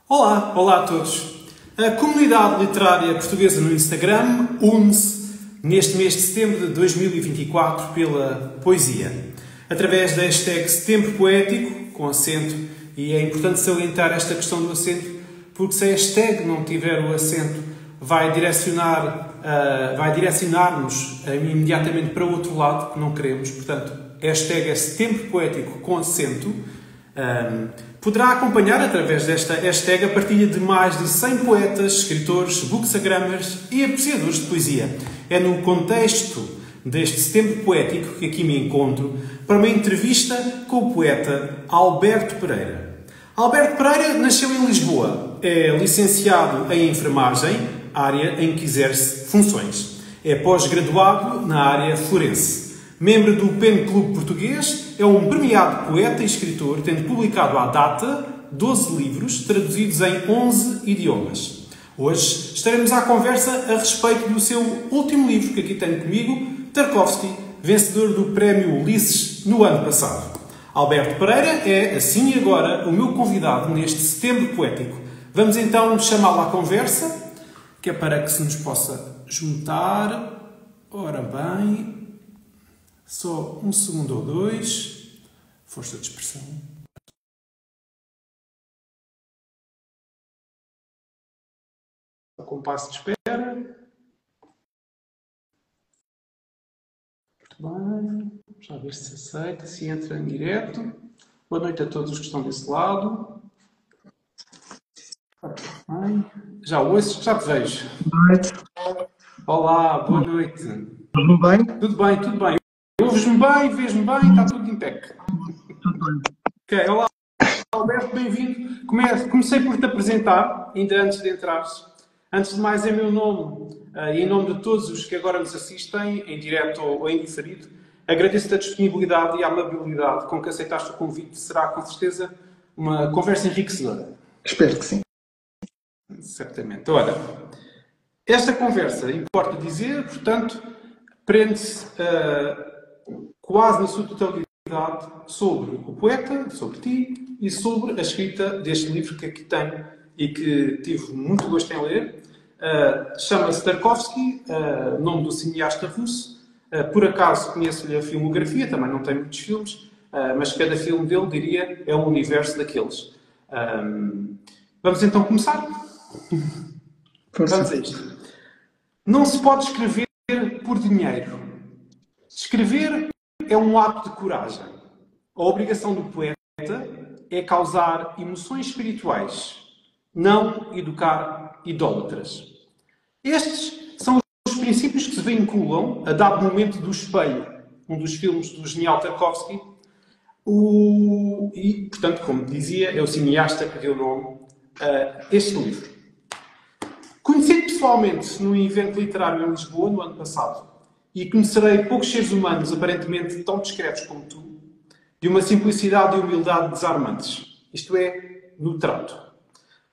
Olá a todos. A comunidade literária portuguesa no Instagram une-se neste mês de setembro de 2024 pela poesia. Através da hashtag Setembro Poético, com acento, e é importante salientar esta questão do acento, porque se a hashtag não tiver o acento, vai direcionar-nos imediatamente para o outro lado, que não queremos. Portanto, a hashtag é Setembro Poético com acento. Poderá acompanhar, através desta hashtag, a partilha de mais de 100 poetas, escritores, bookstagrammers e apreciadores de poesia. É no contexto deste Setembro Poético que aqui me encontro para uma entrevista com o poeta Alberto Pereira. Alberto Pereira nasceu em Lisboa. É licenciado em enfermagem, área em que exerce funções. É pós-graduado na área forense. Membro do Pen Clube Português, é um premiado poeta e escritor, tendo publicado à data 12 livros, traduzidos em 11 idiomas. Hoje estaremos à conversa a respeito do seu último livro, que aqui tenho comigo, Tarkovsky, vencedor do Prémio Ulisses no ano passado. Alberto Pereira é, assim e agora, o meu convidado neste Setembro Poético. Vamos então chamá-lo à conversa, que é para que se nos possa juntar. Ora bem... Só um segundo ou dois. Força de expressão. Compasso de espera. Muito bem. Já ver se aceita, se entra em direto. Boa noite a todos os que estão desse lado. Bem. Já ouço, já te vejo. Boa noite. Olá, boa noite. Tudo bem? Tudo bem, tudo bem. Ouves-me bem, vês-me bem, está tudo impecável. Tudo bem. Ok, olá Alberto, bem-vindo. Comecei por te apresentar, ainda antes de entrares. Antes de mais, em meu nome e em nome de todos os que agora nos assistem, em direto ou em diferido, agradeço-te a disponibilidade e a amabilidade com que aceitaste o convite. Será, com certeza, uma conversa enriquecedora. Espero que sim. Certamente. Ora, esta conversa, importa dizer, portanto, prende-se quase na sua totalidade sobre o poeta, sobre ti e sobre a escrita deste livro que aqui tenho e que tive muito gosto em ler. Chama-se Tarkovsky, nome do cineasta russo. Por acaso conheço-lhe a filmografia, também não tem muitos filmes, mas cada filme dele, diria, é um universo daqueles. Vamos então começar? Força. Vamos a isto. Não se pode escrever por dinheiro. Escrever é um ato de coragem. A obrigação do poeta é causar emoções espirituais, não educar idólatras. Estes são os princípios que se vinculam a dado momento do Espelho, um dos filmes do genial Tarkovsky. E, portanto, como dizia, é o cineasta que deu nome a este livro. Conheci-te pessoalmente num evento literário em Lisboa, no ano passado. E conhecerei poucos seres humanos aparentemente tão discretos como tu, de uma simplicidade e humildade desarmantes. Isto é, no trato.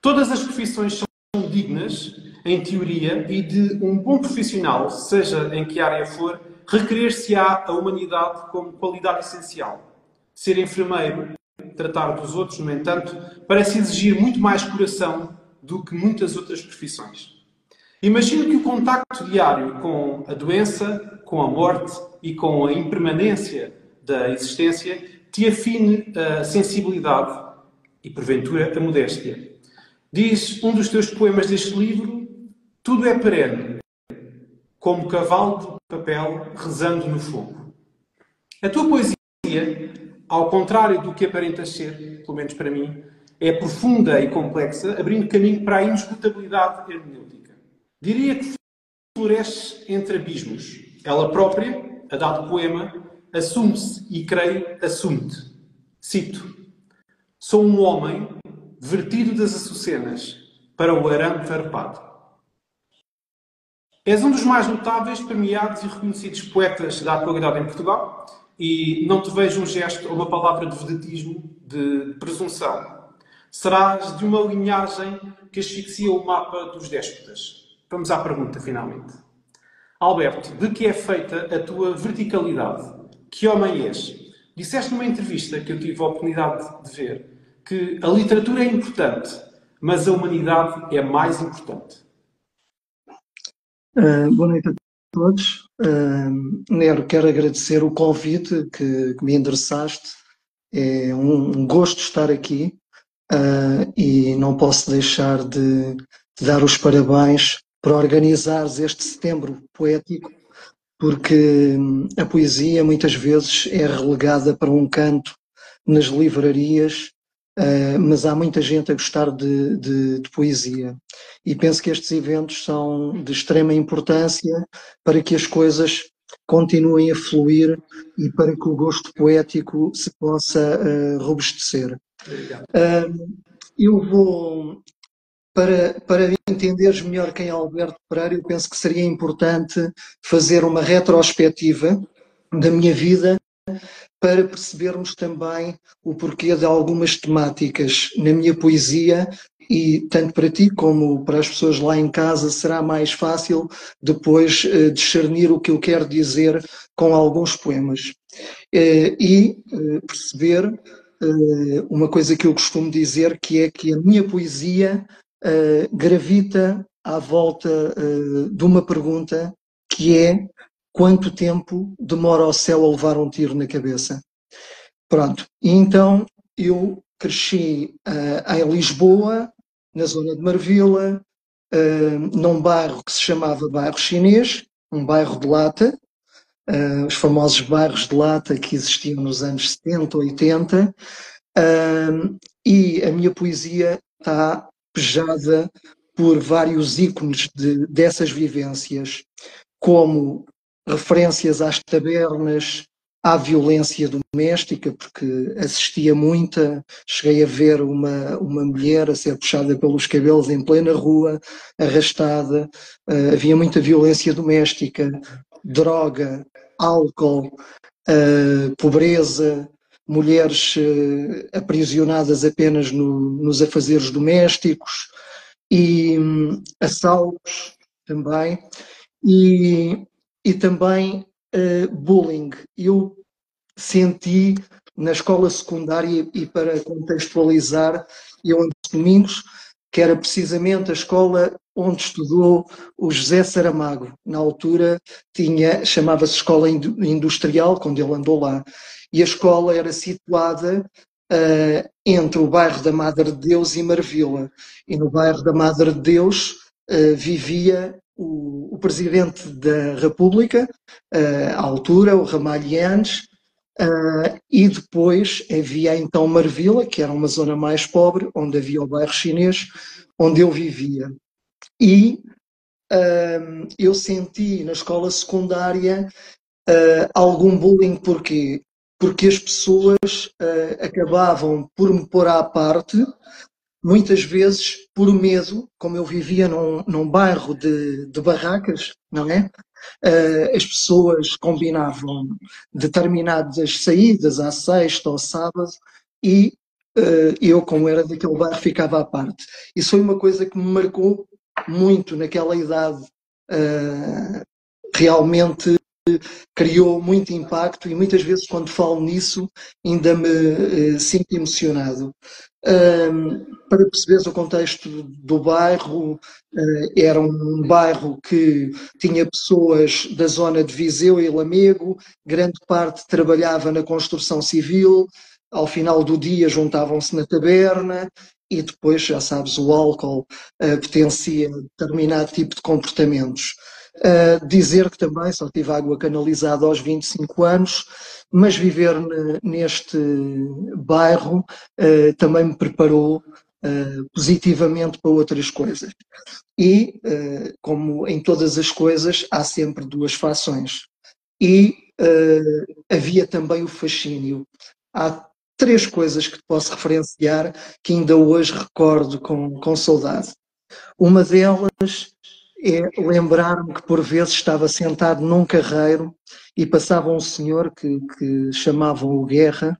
Todas as profissões são dignas, em teoria, e de um bom profissional, seja em que área for, requerer-se-á a humanidade como qualidade essencial. Ser enfermeiro, tratar dos outros, no entanto, parece exigir muito mais coração do que muitas outras profissões. Imagino que o contacto diário com a doença, com a morte e com a impermanência da existência te afine a sensibilidade e, porventura, a modéstia. Diz um dos teus poemas deste livro: tudo é perene, como cavalo de papel rezando no fogo. A tua poesia, ao contrário do que aparentas ser, pelo menos para mim, é profunda e complexa, abrindo caminho para a inesgotabilidade hermenêutica. Diria que floresce entre abismos. Ela própria, a dado poema, assume-se e, creio, assume-te. Cito: sou um homem vertido das açucenas para o arame farpado. És um dos mais notáveis, premiados e reconhecidos poetas da atualidade em Portugal e não te vejo um gesto ou uma palavra de vedetismo, de presunção. Serás de uma linhagem que asfixia o mapa dos déspotas. Vamos à pergunta, finalmente. Alberto, de que é feita a tua verticalidade? Que homem és? Disseste numa entrevista que eu tive a oportunidade de ver que a literatura é importante, mas a humanidade é mais importante. Boa noite a todos. Nero, quero agradecer o convite que me endereçaste. É um gosto estar aqui e não posso deixar de dar os parabéns por organizares este setembro poético, porque a poesia muitas vezes é relegada para um canto nas livrarias, mas há muita gente a gostar de poesia. E penso que estes eventos são de extrema importância para que as coisas continuem a fluir e para que o gosto poético se possa robustecer. Eu vou, para entenderes melhor quem é Alberto Pereira, eu penso que seria importante fazer uma retrospectiva da minha vida para percebermos também o porquê de algumas temáticas na minha poesia, e tanto para ti como para as pessoas lá em casa será mais fácil depois discernir o que eu quero dizer com alguns poemas. E perceber uma coisa que eu costumo dizer, que é que a minha poesia gravita à volta de uma pergunta, que é: quanto tempo demora o céu a levar um tiro na cabeça? Pronto, e então eu cresci em Lisboa, na zona de Marvila, num bairro que se chamava Bairro Chinês, um bairro de lata, os famosos bairros de lata que existiam nos anos 70, 80, e a minha poesia está pejada por vários ícones dessas vivências, como referências às tabernas, à violência doméstica, porque assistia muita, cheguei a ver uma mulher a ser puxada pelos cabelos em plena rua, arrastada, havia muita violência doméstica, droga, álcool, pobreza, mulheres aprisionadas apenas nos afazeres domésticos e assaltos também. E também bullying. Eu senti na escola secundária, e para contextualizar, eu ando de Domingos, que era precisamente a escola onde estudou o José Saramago. Na altura chamava-se Escola Industrial, quando ele andou lá. E a escola era situada entre o bairro da Madre de Deus e Marvila. E no bairro da Madre de Deus vivia o Presidente da República, à altura, o Ramalhianes, e depois havia então Marvila, que era uma zona mais pobre, onde havia o bairro chinês, onde eu vivia. E eu senti na escola secundária algum bullying. Porquê? Porque as pessoas acabavam por me pôr à parte, muitas vezes por medo, como eu vivia num bairro de barracas, não é? As pessoas combinavam determinadas saídas à sexta ou sábado e eu, como era daquele bairro, ficava à parte. Isso foi uma coisa que me marcou muito naquela idade. Realmente criou muito impacto e muitas vezes quando falo nisso ainda me sinto emocionado. Para perceberes o contexto do bairro, era um bairro que tinha pessoas da zona de Viseu e Lamego, grande parte trabalhava na construção civil, ao final do dia juntavam-se na taberna e depois, já sabes, o álcool potencia determinado tipo de comportamentos. Dizer que também só tive água canalizada aos 25 anos, mas viver neste bairro também me preparou positivamente para outras coisas. E, como em todas as coisas, há sempre duas fações. E havia também o fascínio. Há três coisas que te posso referenciar que ainda hoje recordo com saudade. Uma delas é lembrar-me que por vezes estava sentado num carreiro e passava um senhor que chamavam o Guerra,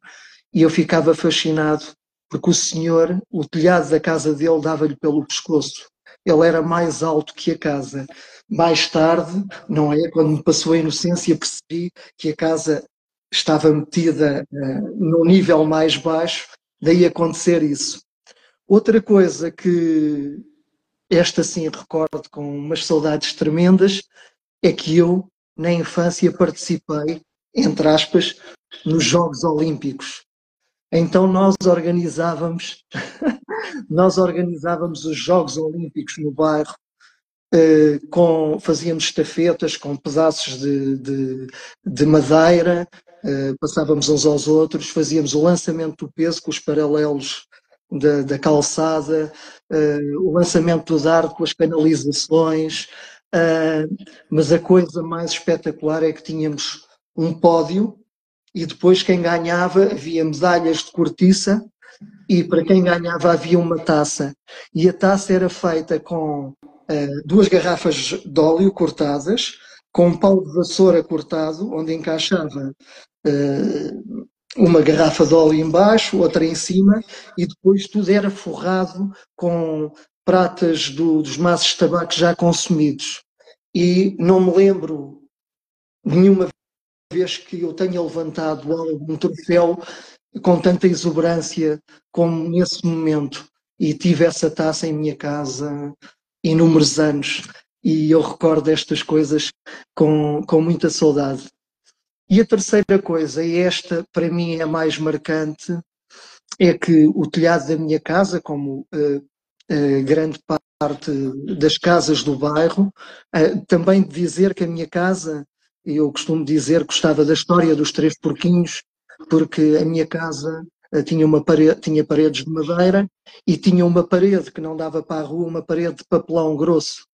e eu ficava fascinado porque o senhor, o telhado da casa dele dava-lhe pelo pescoço. Ele era mais alto que a casa. Mais tarde, não é? Quando me passou a inocência, percebi que a casa estava metida num nível mais baixo, daí acontecer isso. Outra coisa que esta sim recordo com umas saudades tremendas é que eu, na infância, participei, entre aspas, nos Jogos Olímpicos. Então nós organizávamos os Jogos Olímpicos no bairro, fazíamos estafetas com pedaços de madeira, passávamos uns aos outros, fazíamos o lançamento do peso com os paralelos da calçada, o lançamento do dardo com as canalizações, mas a coisa mais espetacular é que tínhamos um pódio e depois quem ganhava havia medalhas de cortiça e para quem ganhava havia uma taça. E a taça era feita com 2 garrafas de óleo cortadas, com um pau de vassoura cortado, onde encaixava uma garrafa de óleo embaixo, outra em cima, e depois tudo era forrado com pratas dos maços de tabaco já consumidos. E não me lembro nenhuma vez que eu tenha levantado algum troféu com tanta exuberância como nesse momento. E tive essa taça em minha casa inúmeros anos. E eu recordo estas coisas com muita saudade. E a terceira coisa, e esta para mim é a mais marcante, é que o telhado da minha casa, como grande parte das casas do bairro, também de dizer que a minha casa, eu costumo dizer que gostava da história dos 3 porquinhos, porque a minha casa tinha paredes de madeira e tinha uma parede que não dava para a rua, uma parede de papelão grosso.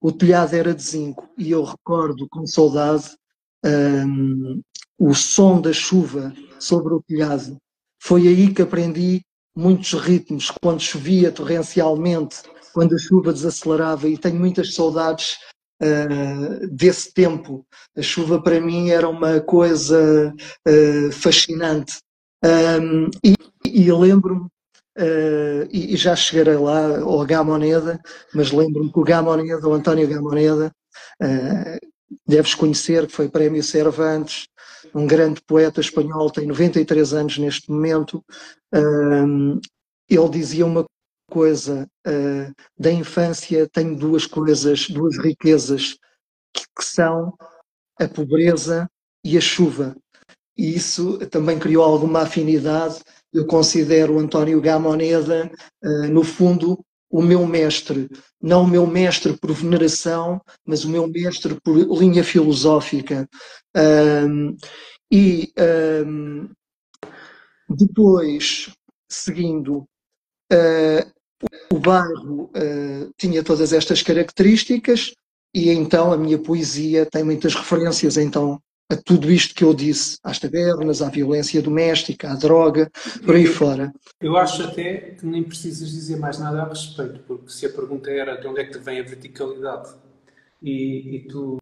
O telhado era de zinco e eu recordo com saudade o som da chuva sobre o telhado. Foi aí que aprendi muitos ritmos, quando chovia torrencialmente, quando a chuva desacelerava, e tenho muitas saudades desse tempo. A chuva para mim era uma coisa fascinante. E lembro-me, e já chegarei lá ao Gamoneda, mas lembro-me que o Gamoneda, o António Gamoneda, deves conhecer, que foi Prémio Cervantes, um grande poeta espanhol, tem 93 anos neste momento. Ele dizia uma coisa, da infância tenho 2 coisas, 2 riquezas, que são a pobreza e a chuva. E isso também criou alguma afinidade. Eu considero o António Gamoneda, no fundo, o meu mestre. Não o meu mestre por veneração, mas o meu mestre por linha filosófica. Depois, seguindo, o bairro tinha todas estas características e então a minha poesia tem muitas referências então a tudo isto que eu disse, às tabernas, à violência doméstica, à droga, por aí fora. Eu acho até que nem precisas dizer mais nada a respeito, porque se a pergunta era de onde é que te vem a verticalidade e tu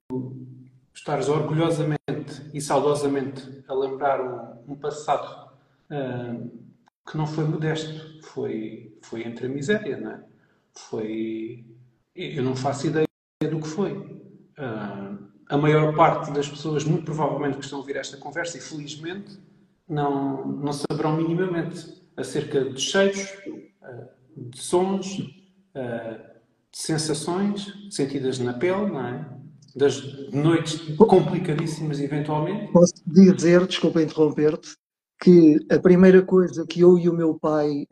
estares orgulhosamente e saudosamente a lembrar um passado que não foi modesto, foi entre a miséria, não é? Eu não faço ideia do que foi. A maior parte das pessoas, muito provavelmente, que estão a ouvir esta conversa, e felizmente, não saberão minimamente acerca de cheiros, de sons, de sensações sentidas na pele, não é? Das noites complicadíssimas, eventualmente. Posso dizer, desculpa interromper-te, que a primeira coisa que eu e o meu pai,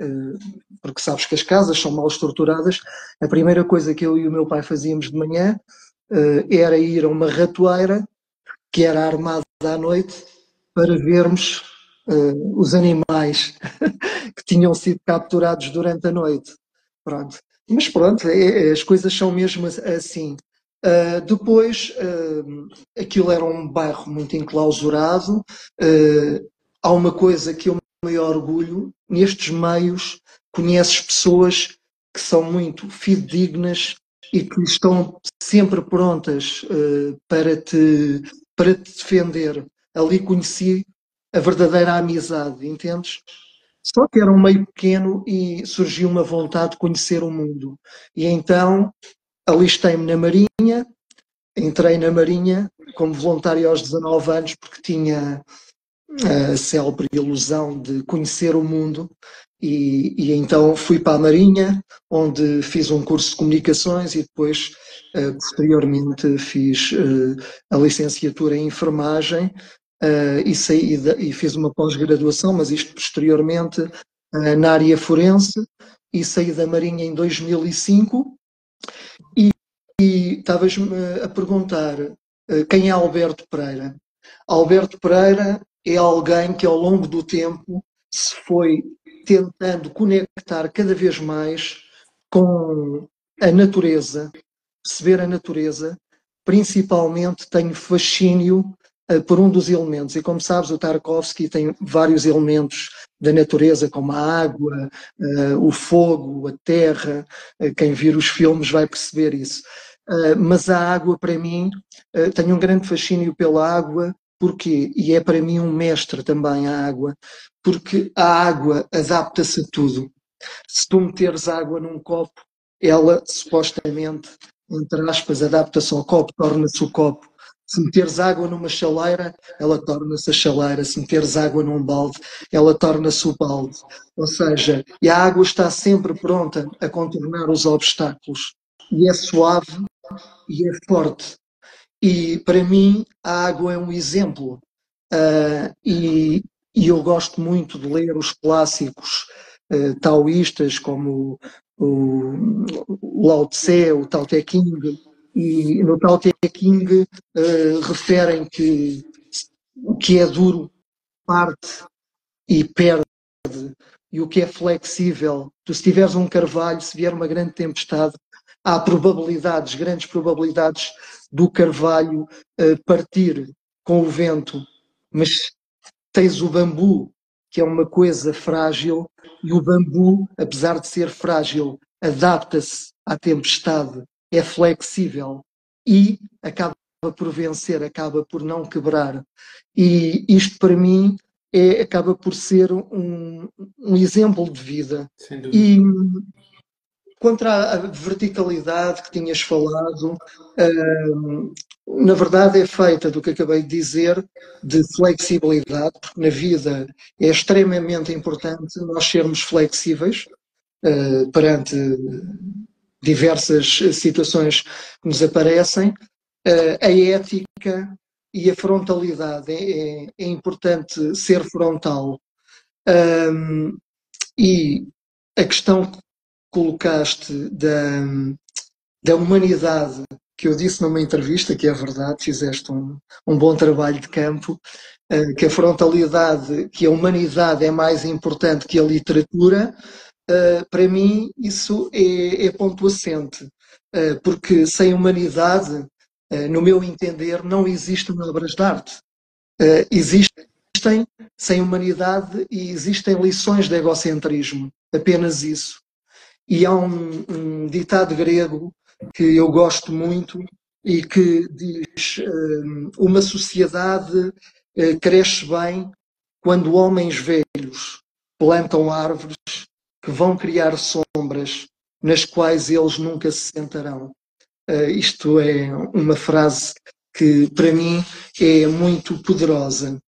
porque sabes que as casas são mal estruturadas, a primeira coisa que eu e o meu pai fazíamos de manhã era ir a uma ratoeira que era armada à noite para vermos os animais que tinham sido capturados durante a noite. Pronto. Mas pronto, as coisas são mesmo assim. Depois, aquilo era um bairro muito enclausurado. Há uma coisa que eu me orgulho, nestes meios conheces pessoas que são muito fidedignas e que estão sempre prontas para te defender. Ali conheci a verdadeira amizade, entendes? Só que era um meio pequeno e surgiu uma vontade de conhecer o mundo. E então alistei-me na Marinha, entrei na Marinha como voluntário aos 19 anos porque tinha a célebre ilusão de conhecer o mundo E então fui para a Marinha, onde fiz um curso de comunicações e depois, posteriormente, fiz a licenciatura em enfermagem e fiz uma pós-graduação, mas isto posteriormente, na área forense, e saí da Marinha em 2005. E estavas-me a perguntar quem é Alberto Pereira. Alberto Pereira é alguém que ao longo do tempo se foi tentando conectar cada vez mais com a natureza, perceber a natureza. Principalmente tenho fascínio por um dos elementos, e como sabes, o Tarkovsky tem vários elementos da natureza, como a água, o fogo, a terra. Quem vir os filmes vai perceber isso. Mas a água, para mim, tenho um grande fascínio pela água. Porquê? E é para mim um mestre também a água, porque a água adapta-se a tudo. Se tu meteres água num copo, ela supostamente, entre aspas, adapta-se ao copo, torna-se o copo. Se meteres água numa chaleira, ela torna-se a chaleira. Se meteres água num balde, ela torna-se o balde. Ou seja, e a água está sempre pronta a contornar os obstáculos. E é suave e é forte. E para mim a água é um exemplo. E eu gosto muito de ler os clássicos taoístas como o Lao Tse, o Tao Te Ching, e no Tao Te Ching referem que o que é duro parte e perde, e o que é flexível. Tu, se tiveres um carvalho, se vier uma grande tempestade, há probabilidades, grandes probabilidades do carvalho partir com o vento, mas tens o bambu, que é uma coisa frágil, e o bambu, apesar de ser frágil, adapta-se à tempestade, é flexível e acaba por vencer, acaba por não quebrar. E isto para mim acaba por ser um exemplo de vida. Sem dúvida. E contra a verticalidade que tinhas falado, na verdade é feita do que acabei de dizer, de flexibilidade, porque na vida é extremamente importante nós sermos flexíveis perante diversas situações que nos aparecem. A ética e a frontalidade, é importante ser frontal. E a questão que colocaste da humanidade, que eu disse numa entrevista, que é verdade, fizeste um bom trabalho de campo, que a frontalidade, que a humanidade é mais importante que a literatura. Para mim isso é ponto assente, porque sem humanidade, no meu entender, não existem obras de arte. Existem sem humanidade e existem lições de egocentrismo, apenas isso. E há um ditado grego que eu gosto muito e que diz: uma sociedade cresce bem quando homens velhos plantam árvores que vão criar sombras nas quais eles nunca se sentarão. Isto é uma frase que para mim é muito poderosa.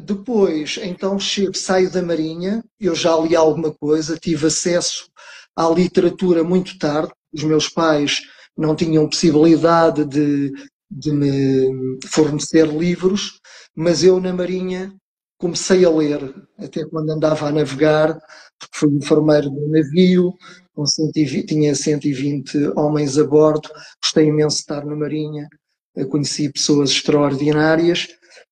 Depois, então, saio da Marinha, eu já li alguma coisa, tive acesso à literatura muito tarde, os meus pais não tinham possibilidade de me fornecer livros, mas eu na Marinha comecei a ler, até quando andava a navegar, porque fui enfermeiro do navio, com 120, tinha 120 homens a bordo, gostei imenso de estar na Marinha, conheci pessoas extraordinárias.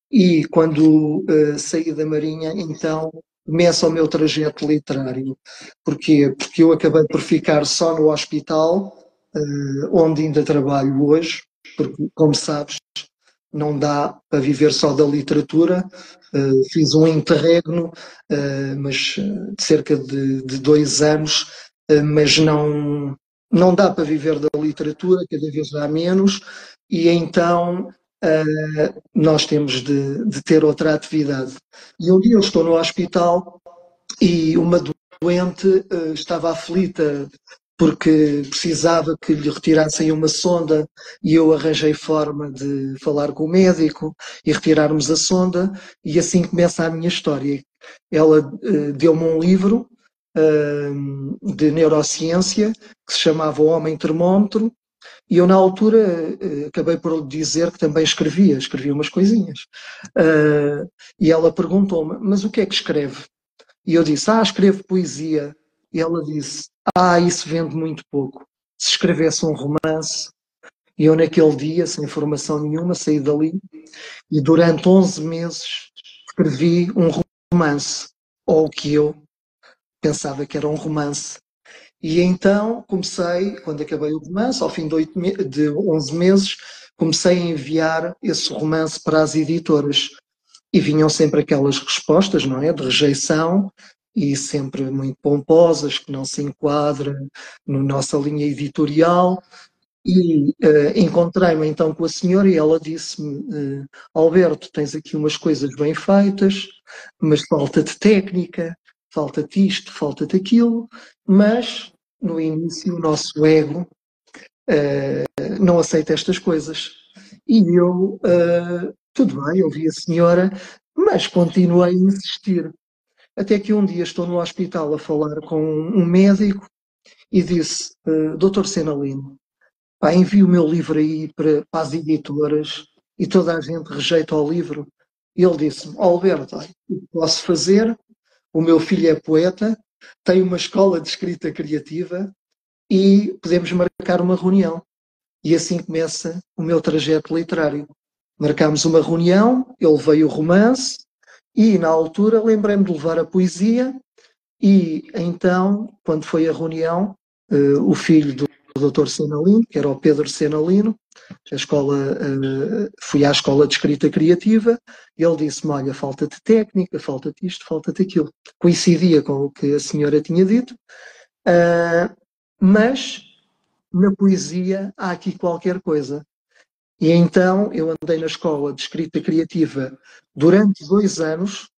E quando saí da Marinha, então começa o meu trajeto literário. Porquê? Porque eu acabei por ficar só no hospital, onde ainda trabalho hoje, porque, como sabes, não dá para viver só da literatura. Fiz um interregno, mas de cerca de 2 anos, mas não dá para viver da literatura, cada vez dá menos, e então nós temos de ter outra atividade. E um dia eu estou no hospital e uma doente estava aflita porque precisava que lhe retirassem uma sonda e eu arranjei forma de falar com o médico e retirarmos a sonda, e assim começa a minha história. Ela deu-me um livro de neurociência que se chamava O Homem Termómetro, e eu na altura acabei por dizer que também escrevia umas coisinhas. E ela perguntou-me, mas o que é que escreve? E eu disse, escrevo poesia. E ela disse, isso vende muito pouco. Se escrevesse um romance. E eu naquele dia, sem formação nenhuma, saí dali e durante 11 meses escrevi um romance, ou o que eu pensava que era um romance. E então comecei, quando acabei o romance, ao fim de 11 meses, comecei a enviar esse romance para as editoras. E vinham sempre aquelas respostas, não é? De rejeição, e sempre muito pomposas, que não se enquadram na nossa linha editorial. E encontrei-me então com a senhora e ela disse-me: Alberto, tens aqui umas coisas bem feitas, mas falta-te técnica, falta-te isto, falta-te aquilo. Mas no início o nosso ego não aceita estas coisas. E eu, tudo bem, ouvi a senhora, mas continuei a insistir. Até que um dia estou no hospital a falar com um médico e disse: Doutor Senalino, envio o meu livro aí para as editoras e toda a gente rejeita o livro. E ele disse-me: Alberto, o que posso fazer? O meu filho é poeta, tem uma escola de escrita criativa e podemos marcar uma reunião. E assim começa o meu trajeto literário. Marcámos uma reunião, ele veio o romance e, na altura, lembrei-me de levar a poesia e, então, quando foi a reunião, o filho do Dr. Senalino, que era o Pedro Senalino, fui à escola de escrita criativa, e ele disse-me: olha, falta-te técnica, falta-te isto, falta-te aquilo. Coincidia com o que a senhora tinha dito, mas na poesia há aqui qualquer coisa. E então eu andei na escola de escrita criativa durante 2 anos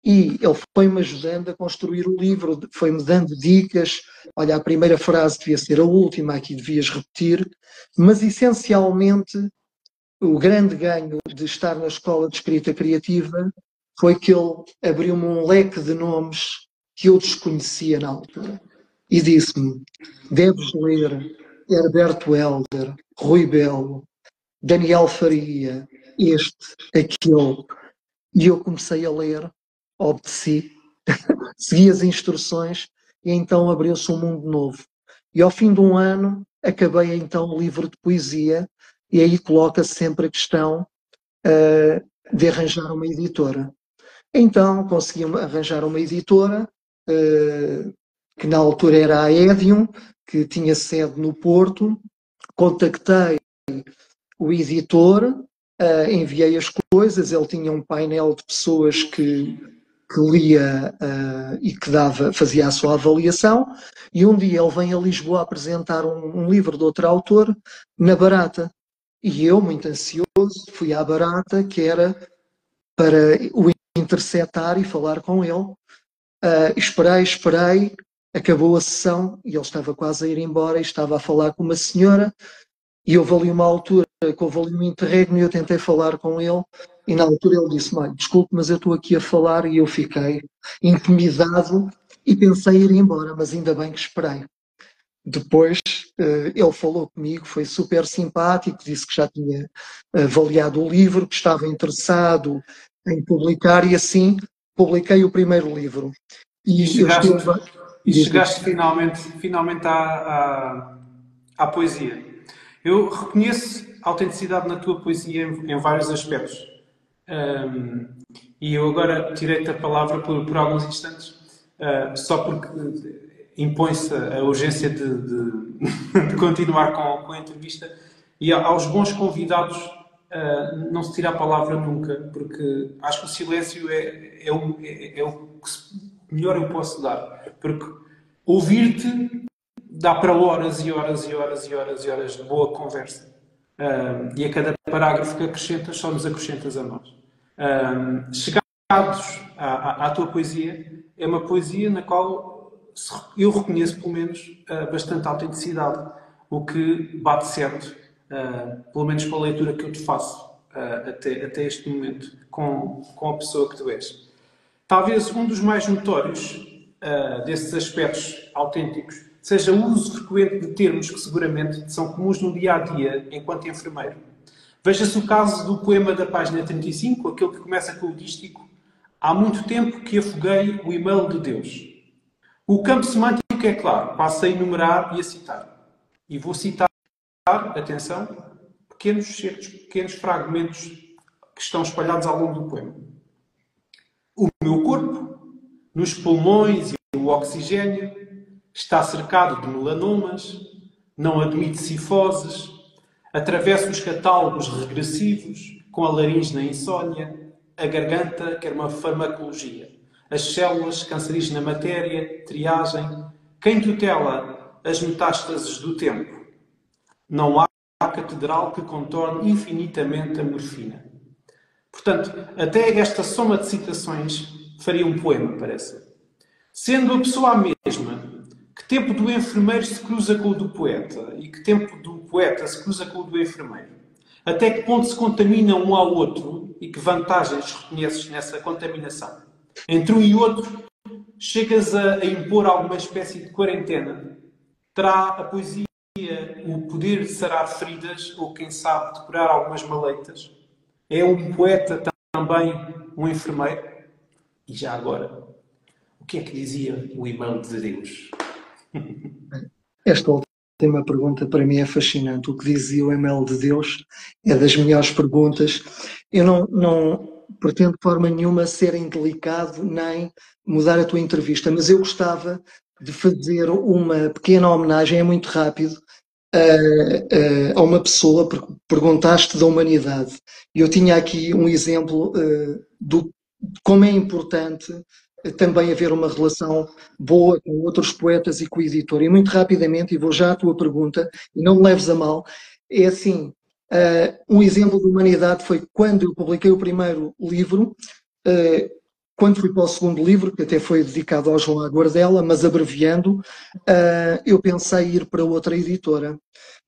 e ele foi-me ajudando a construir o livro, foi-me dando dicas. Olha, a primeira frase devia ser a última, aqui devias repetir, mas essencialmente o grande ganho de estar na escola de escrita criativa foi que ele abriu-me um leque de nomes que eu desconhecia na altura. E disse-me: deves ler Herberto Helder, Rui Belo, Daniel Faria, este, aquele. E eu comecei a ler, obedeci, segui as instruções e então abriu-se um mundo novo. E ao fim de um ano acabei então o livro de poesia e aí coloca-se sempre a questão de arranjar uma editora. Então consegui arranjar uma editora, que na altura era a Edium, que tinha sede no Porto. Contactei o editor, enviei as coisas, ele tinha um painel de pessoas que lia e que fazia a sua avaliação, e um dia ele vem a Lisboa apresentar um livro de outro autor na Barata. E eu, muito ansioso, fui à Barata, que era para o interceptar e falar com ele. Esperei, acabou a sessão e ele estava quase a ir embora e estava a falar com uma senhora. E houve ali uma altura que houve ali um interregno e eu tentei falar com ele e na altura ele disse-me: desculpe, mas eu estou aqui a falar, e eu fiquei intimidado e pensei em ir embora, mas ainda bem que esperei. Depois ele falou comigo, foi super simpático, disse que já tinha avaliado o livro, que estava interessado em publicar, e assim publiquei o primeiro livro. E chegaste finalmente à poesia. Eu reconheço a autenticidade na tua poesia em vários aspectos. E eu agora tirei-te a palavra por alguns instantes, só porque impõe-se a urgência de continuar com a entrevista. E aos bons convidados não se tira a palavra nunca, porque acho que o silêncio é o que melhor eu posso dar. Porque ouvir-te dá para horas e horas e horas e horas e horas de boa conversa. E a cada parágrafo que acrescentas, só nos acrescentas a nós. Chegados à tua poesia, é uma poesia na qual eu reconheço, pelo menos, bastante autenticidade, o que bate certo, pelo menos pela leitura que eu te faço até este momento, com a pessoa que tu és. Talvez um dos mais notórios desses aspectos autênticos seja o uso frequente de termos que seguramente são comuns no dia a dia enquanto enfermeiro. Veja-se o caso do poema da página 35, aquele que começa com o dístico: há muito tempo que afoguei o e-mail de Deus. O campo semântico é claro, passa a enumerar e a citar. E vou citar, atenção, pequenos certos, pequenos fragmentos que estão espalhados ao longo do poema. O meu corpo, nos pulmões e o oxigênio, está cercado de melanomas, não admite cifoses, atravessa os catálogos regressivos, com a laringe na insônia, a garganta quer uma farmacologia, as células, cancerígena matéria, triagem, quem tutela as metástases do tempo? Não há catedral que contorne infinitamente a morfina. Portanto, até esta soma de citações faria um poema, parece. Sendo a pessoa a mesma, que tempo do enfermeiro se cruza com o do poeta e que tempo do poeta se cruza com o do enfermeiro? Até que ponto se contaminam um ao outro e que vantagens reconheces nessa contaminação? Entre um e outro, chegas a impor alguma espécie de quarentena? Terá a poesia o poder de sarar feridas ou, quem sabe, de curar algumas maleitas? É um poeta também um enfermeiro? E já agora, o que é que dizia o e-mail de Deus? Esta última pergunta para mim é fascinante. O que dizia o e-mail de Deus é das melhores perguntas. Eu não pretendo de forma nenhuma ser indelicado nem mudar a tua entrevista, mas eu gostava de fazer uma pequena homenagem, é muito rápido, a uma pessoa, porque perguntaste da humanidade. Eu tinha aqui um exemplo de como é importante também haver uma relação boa com outros poetas e com o editor. E muito rapidamente, e vou já à tua pergunta, e não me leves a mal, é assim, um exemplo de humanidade foi quando eu publiquei o primeiro livro, quando fui para o segundo livro, que até foi dedicado ao João Aguardela, mas abreviando, eu pensei ir para outra editora.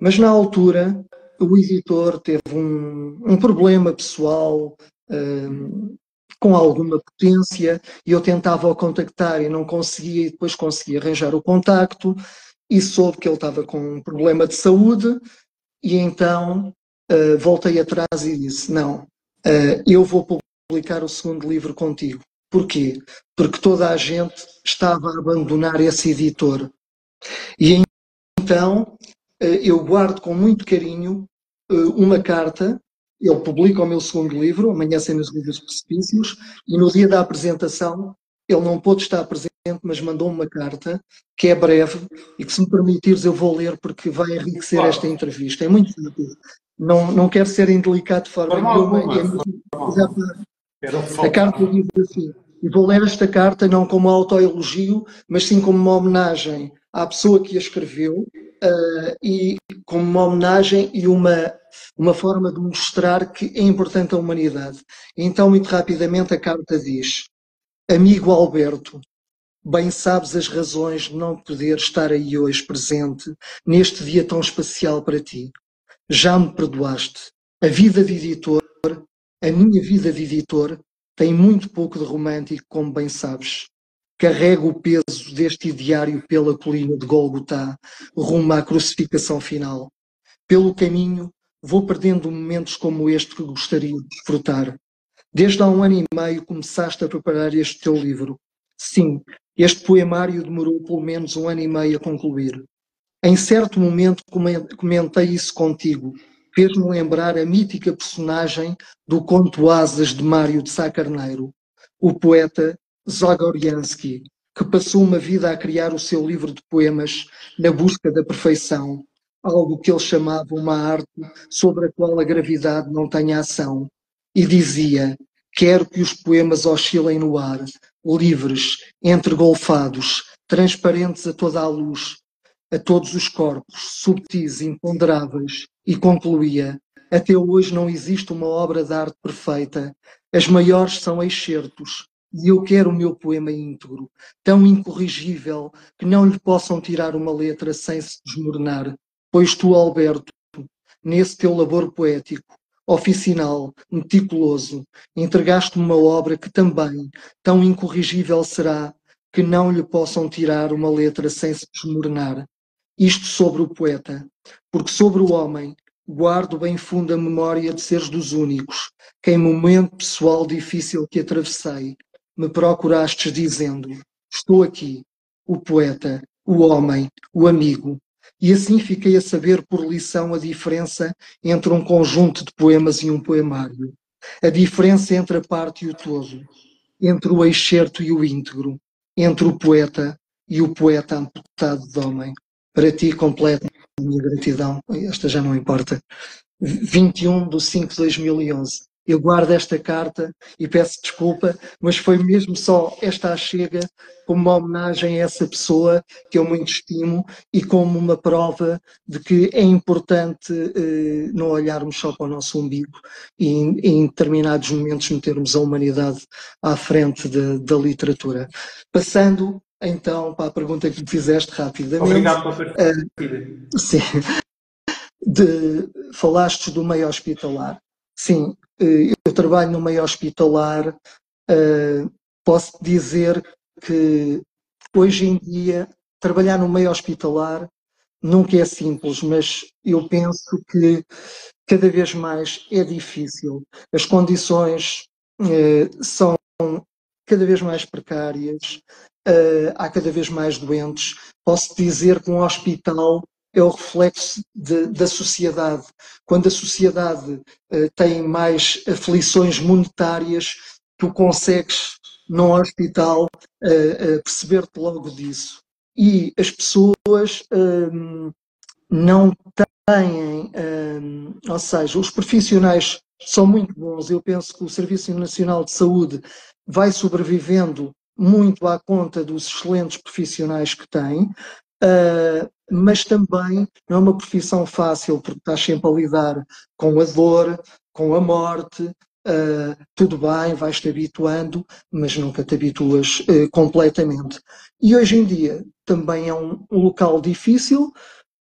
Mas na altura, o editor teve um problema pessoal, com alguma potência, e eu tentava o contactar e não conseguia, e depois consegui arranjar o contacto, e soube que ele estava com um problema de saúde, e então voltei atrás e disse, não, eu vou publicar o segundo livro contigo. Porquê? Porque toda a gente estava a abandonar esse editor. E então eu guardo com muito carinho uma carta. Ele publica o meu segundo livro, Amanhecem nos Livros Precipícios, e no dia da apresentação ele não pôde estar presente, mas mandou-me uma carta que é breve e que, se me permitires, eu vou ler porque vai enriquecer esta entrevista. É muito rápido. Não quero ser indelicado de forma nenhuma. A carta diz assim, e vou ler esta carta não como autoelogio, mas sim como uma homenagem à pessoa que a escreveu, e como uma homenagem e uma forma de mostrar que é importante a humanidade. Então, muito rapidamente, a carta diz: Amigo Alberto, bem sabes as razões de não poder estar aí hoje presente, neste dia tão especial para ti. Já me perdoaste. A vida de editor, a minha vida de editor, tem muito pouco de romântico, como bem sabes. Carrego o peso deste ideário pela colina de Golgotá, rumo à crucificação final. Pelo caminho, vou perdendo momentos como este que gostaria de desfrutar. Desde há 1 ano e meio começaste a preparar este teu livro. Sim, este poemário demorou pelo menos 1 ano e meio a concluir. Em certo momento comentei isso contigo. Fez-me lembrar a mítica personagem do Conto Asas de Mário de Sá Carneiro, o poeta Zagoryansky, que passou uma vida a criar o seu livro de poemas na busca da perfeição, algo que ele chamava uma arte sobre a qual a gravidade não tenha ação. E dizia: quero que os poemas oscilem no ar, livres, entregolfados, transparentes a toda a luz, a todos os corpos, subtis, imponderáveis, e concluía: até hoje não existe uma obra de arte perfeita. As maiores são excertos, e eu quero o meu poema íntegro, tão incorrigível que não lhe possam tirar uma letra sem se desmoronar, pois tu, Alberto, nesse teu labor poético, oficinal, meticuloso, entregaste-me uma obra que também tão incorrigível será que não lhe possam tirar uma letra sem se desmoronar. Isto sobre o poeta, porque sobre o homem guardo bem funda memória de seres dos únicos, que em momento pessoal difícil que atravessei, me procurastes dizendo, estou aqui, o poeta, o homem, o amigo. E assim fiquei a saber por lição a diferença entre um conjunto de poemas e um poemário, a diferença entre a parte e o todo, entre o excerto e o íntegro, entre o poeta e o poeta amputado de homem. Para ti, completa a minha gratidão. Esta já não importa. 21/5/2011. Eu guardo esta carta e peço desculpa, mas foi mesmo só esta chega como uma homenagem a essa pessoa que eu muito estimo e como uma prova de que é importante não olharmos só para o nosso umbigo e em determinados momentos metermos a humanidade à frente da literatura. Passando então para a pergunta que me fizeste rapidamente. Obrigado pela partilha. Sim. Falaste do meio hospitalar. Sim, eu trabalho no meio hospitalar. Posso dizer que hoje em dia trabalhar no meio hospitalar nunca é simples, mas eu penso que cada vez mais é difícil. As condições são cada vez mais precárias, há cada vez mais doentes. Posso dizer que um hospital é o reflexo da sociedade. Quando a sociedade tem mais aflições monetárias, tu consegues, num hospital, perceber-te logo disso. E as pessoas não têm, ou seja, os profissionais são muito bons. Eu penso que o Serviço Nacional de Saúde vai sobrevivendo muito à conta dos excelentes profissionais que tem, mas também não é uma profissão fácil, porque estás sempre a lidar com a dor, com a morte. Tudo bem, vais-te habituando, mas nunca te habituas completamente. E hoje em dia também é um local difícil,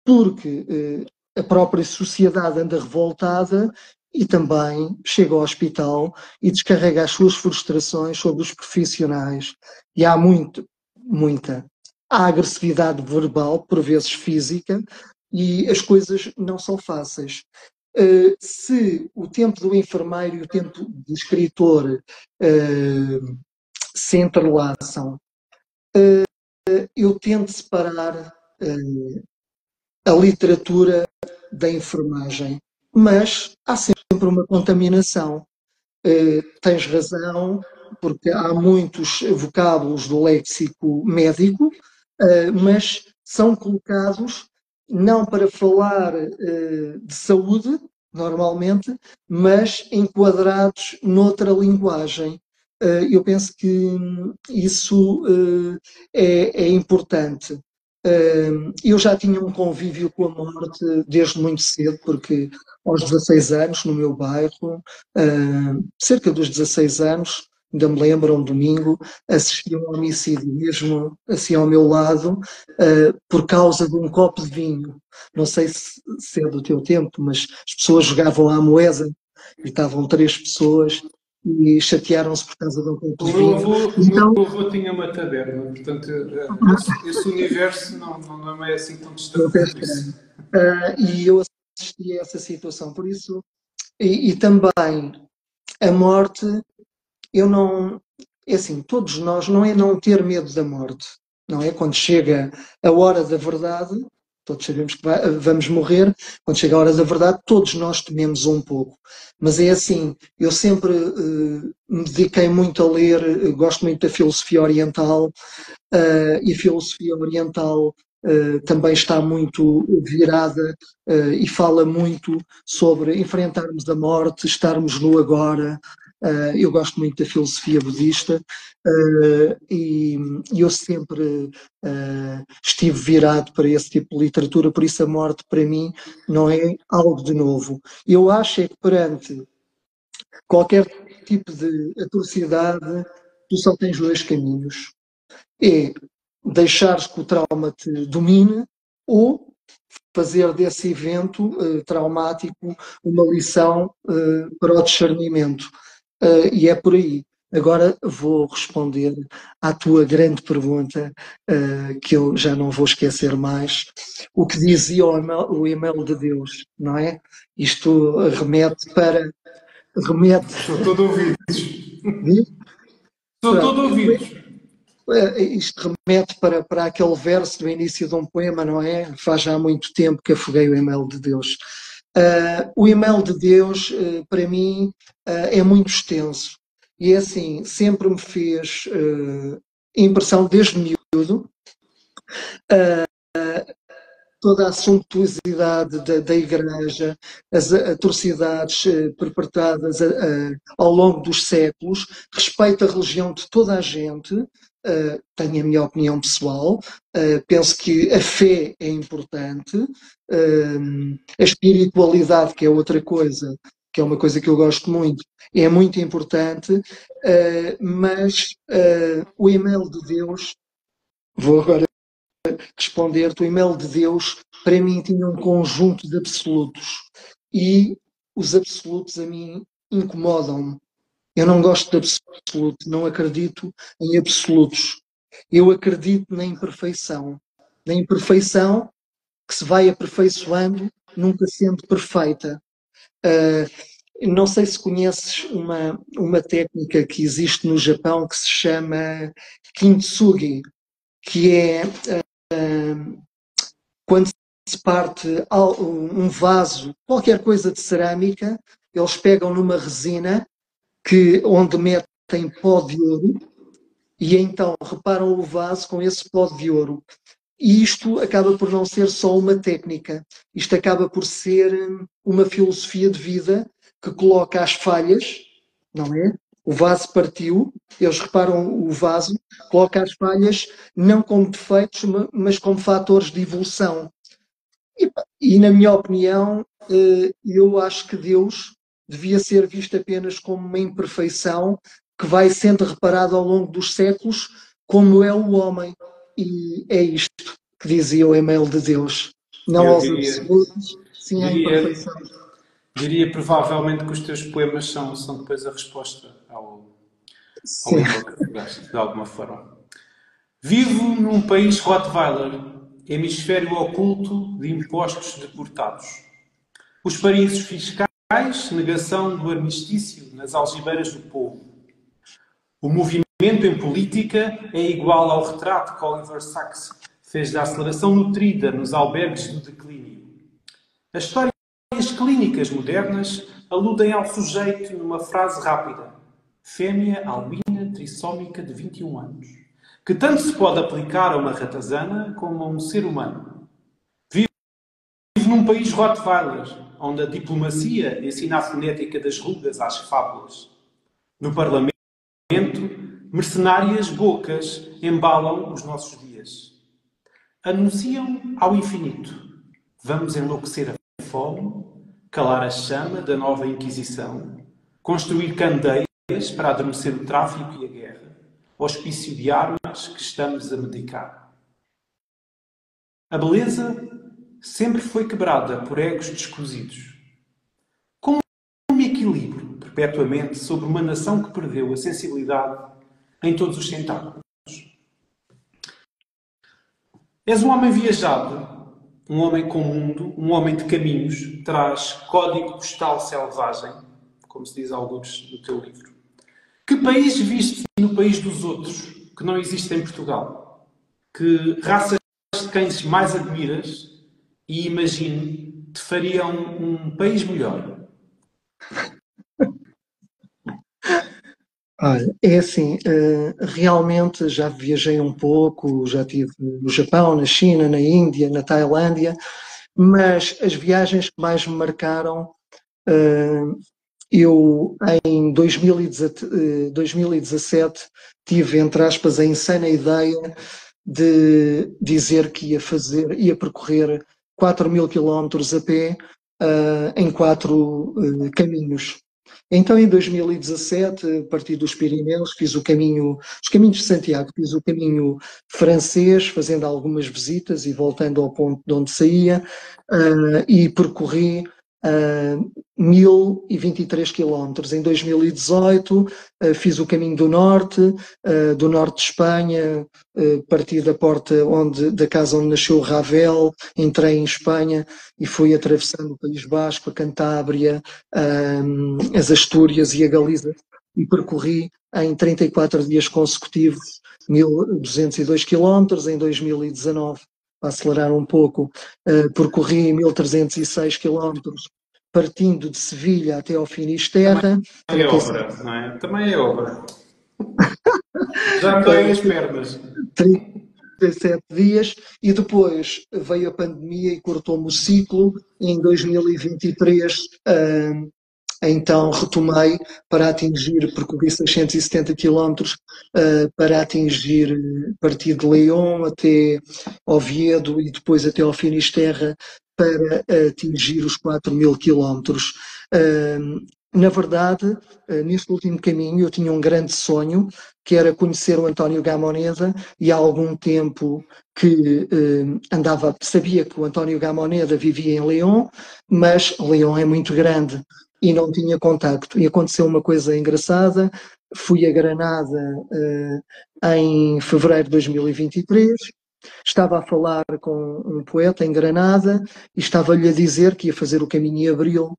porque a própria sociedade anda revoltada e também chega ao hospital e descarrega as suas frustrações sobre os profissionais. E há muita agressividade verbal, por vezes física, e as coisas não são fáceis. Se o tempo do enfermeiro e o tempo do escritor se entrelaçam, eu tento separar a literatura da enfermagem, mas há sempre uma contaminação. Tens razão, porque há muitos vocábulos do léxico médico, mas são colocados não para falar de saúde, normalmente, mas enquadrados noutra linguagem. Eu penso que isso é importante. Eu já tinha um convívio com a morte desde muito cedo, porque aos 16 anos, no meu bairro, cerca dos 16 anos, ainda me lembro, um domingo, assisti a um homicídio mesmo assim ao meu lado, por causa de um copo de vinho. Não sei se é do teu tempo, mas as pessoas jogavam à moeda e estavam 3 pessoas e chatearam-se por causa de um copo de vinho. O meu avô tinha uma taberna, portanto, esse universo não é assim tão distante por isso. E eu assisti a essa situação, por isso, e também a morte, eu não, é assim, todos nós, não é não ter medo da morte, não é? Quando chega a hora da verdade, todos sabemos que vamos morrer, quando chega a hora da verdade, todos nós tememos um pouco. Mas é assim, eu sempre me dediquei muito a ler, gosto muito da filosofia oriental, e a filosofia oriental também está muito virada e fala muito sobre enfrentarmos a morte, estarmos no agora. Eu gosto muito da filosofia budista e eu sempre estive virado para esse tipo de literatura, por isso a morte para mim não é algo de novo. Eu acho é que perante qualquer tipo de atrocidade tu só tens 2 caminhos. É deixares que o trauma te domine ou fazer desse evento traumático uma lição para o discernimento. E é por aí. Agora vou responder à tua grande pergunta, que eu já não vou esquecer mais. O que dizia o e-mail de Deus, não é? Isto remete para. Remete. Estou todo ouvidos. Estou Pronto, todo ouvidos. isto remete para aquele verso do início de um poema, não é? Faz já muito tempo que afoguei o e-mail de Deus. O e-mail de Deus, para mim, é muito extenso. E é assim, sempre me fez impressão desde miúdo, toda a suntuosidade da igreja, as atrocidades perpetradas ao longo dos séculos, respeito a religião de toda a gente, tenho a minha opinião pessoal, penso que a fé é importante, a espiritualidade, que é outra coisa, que é uma coisa que eu gosto muito, é muito importante, mas o e-mail de Deus, vou agora responder-te, o e-mail de Deus para mim tinha um conjunto de absolutos e os absolutos a mim incomodam-me. Eu não gosto de absoluto, não acredito em absolutos. Eu acredito na imperfeição que se vai aperfeiçoando, nunca sendo perfeita. Não sei se conheces uma técnica que existe no Japão que se chama kintsugi, que é quando se parte um vaso, qualquer coisa de cerâmica, eles pegam numa resina onde metem pó de ouro e então reparam o vaso com esse pó de ouro. E isto acaba por não ser só uma técnica, isto acaba por ser uma filosofia de vida que coloca as falhas, não é? O vaso partiu, eles reparam o vaso, coloca as falhas não como defeitos, mas como fatores de evolução. E na minha opinião, eu acho que Deus devia ser visto apenas como uma imperfeição que vai sendo reparada ao longo dos séculos, como é o homem. E é isto que dizia o e-mail de Deus. Não Eu aos diria, absolutos, sim à diria, imperfeição. diria provavelmente que os teus poemas são depois a resposta ao Sim. e-mail que pegaste, de alguma forma. Vivo num país Rottweiler, hemisfério oculto de impostos deportados. Os paraísos fiscais, negação do armistício nas algibeiras do povo. O movimento em política é igual ao retrato que Oliver Sacks fez da aceleração nutrida nos albergues do declínio. As histórias clínicas modernas aludem ao sujeito numa frase rápida. Fêmea albina trissómica de 21 anos. Que tanto se pode aplicar a uma ratazana como a um ser humano. Vivo num país Rottweiler, onde a diplomacia ensina a fonética das rugas às fábulas. No Parlamento, mercenárias bocas embalam os nossos dias. Anunciam ao infinito. Vamos enlouquecer a fome, calar a chama da nova Inquisição, construir candeias para adormecer o tráfico e a guerra, hospício de armas que estamos a medicar. A beleza sempre foi quebrada por egos descosidos. Como me equilibro perpetuamente sobre uma nação que perdeu a sensibilidade em todos os centavos? És um homem viajado, um homem com mundo, um homem de caminhos, traz código postal selvagem, como se diz alguns no teu livro. Que país viste no país dos outros, que não existe em Portugal? Que raças de cães mais admiras e, imagino, te fariam um país melhor? Olha, é assim, realmente já viajei um pouco, já estive no Japão, na China, na Índia, na Tailândia, mas as viagens que mais me marcaram, eu em 2017 tive, entre aspas, a insana ideia de dizer que ia percorrer 4.000 quilómetros a pé, em 4 caminhos. Então, em 2017, a partir dos Pirineus, fiz o caminho, os caminhos de Santiago, fiz o caminho francês, fazendo algumas visitas e voltando ao ponto de onde saía, e percorri 1023 quilómetros. Em 2018, fiz o caminho do norte de Espanha, parti da porta da casa onde nasceu Ravel, entrei em Espanha e fui atravessando o País Basco, a Cantábria, as Astúrias e a Galiza, e percorri em 34 dias consecutivos 1202 quilómetros. Em 2019, para acelerar um pouco, percorri 1306 quilómetros, partindo de Sevilha até ao Finisterra. Também é obra, não é? Também é obra. Já me doem as pernas. 37 dias, e depois veio a pandemia e cortou-me o ciclo. Em 2023, então retomei para atingir, percorri 670 quilómetros, para atingir, partir de León até Oviedo e depois até ao Finisterra, para atingir os 4.000 quilómetros. Na verdade, neste último caminho eu tinha um grande sonho, que era conhecer o António Gamoneda, e há algum tempo que sabia que o António Gamoneda vivia em León, mas León é muito grande e não tinha contacto. E aconteceu uma coisa engraçada, fui a Granada em fevereiro de 2023, estava a falar com um poeta em Granada e estava-lhe a dizer que ia fazer o caminho em Abril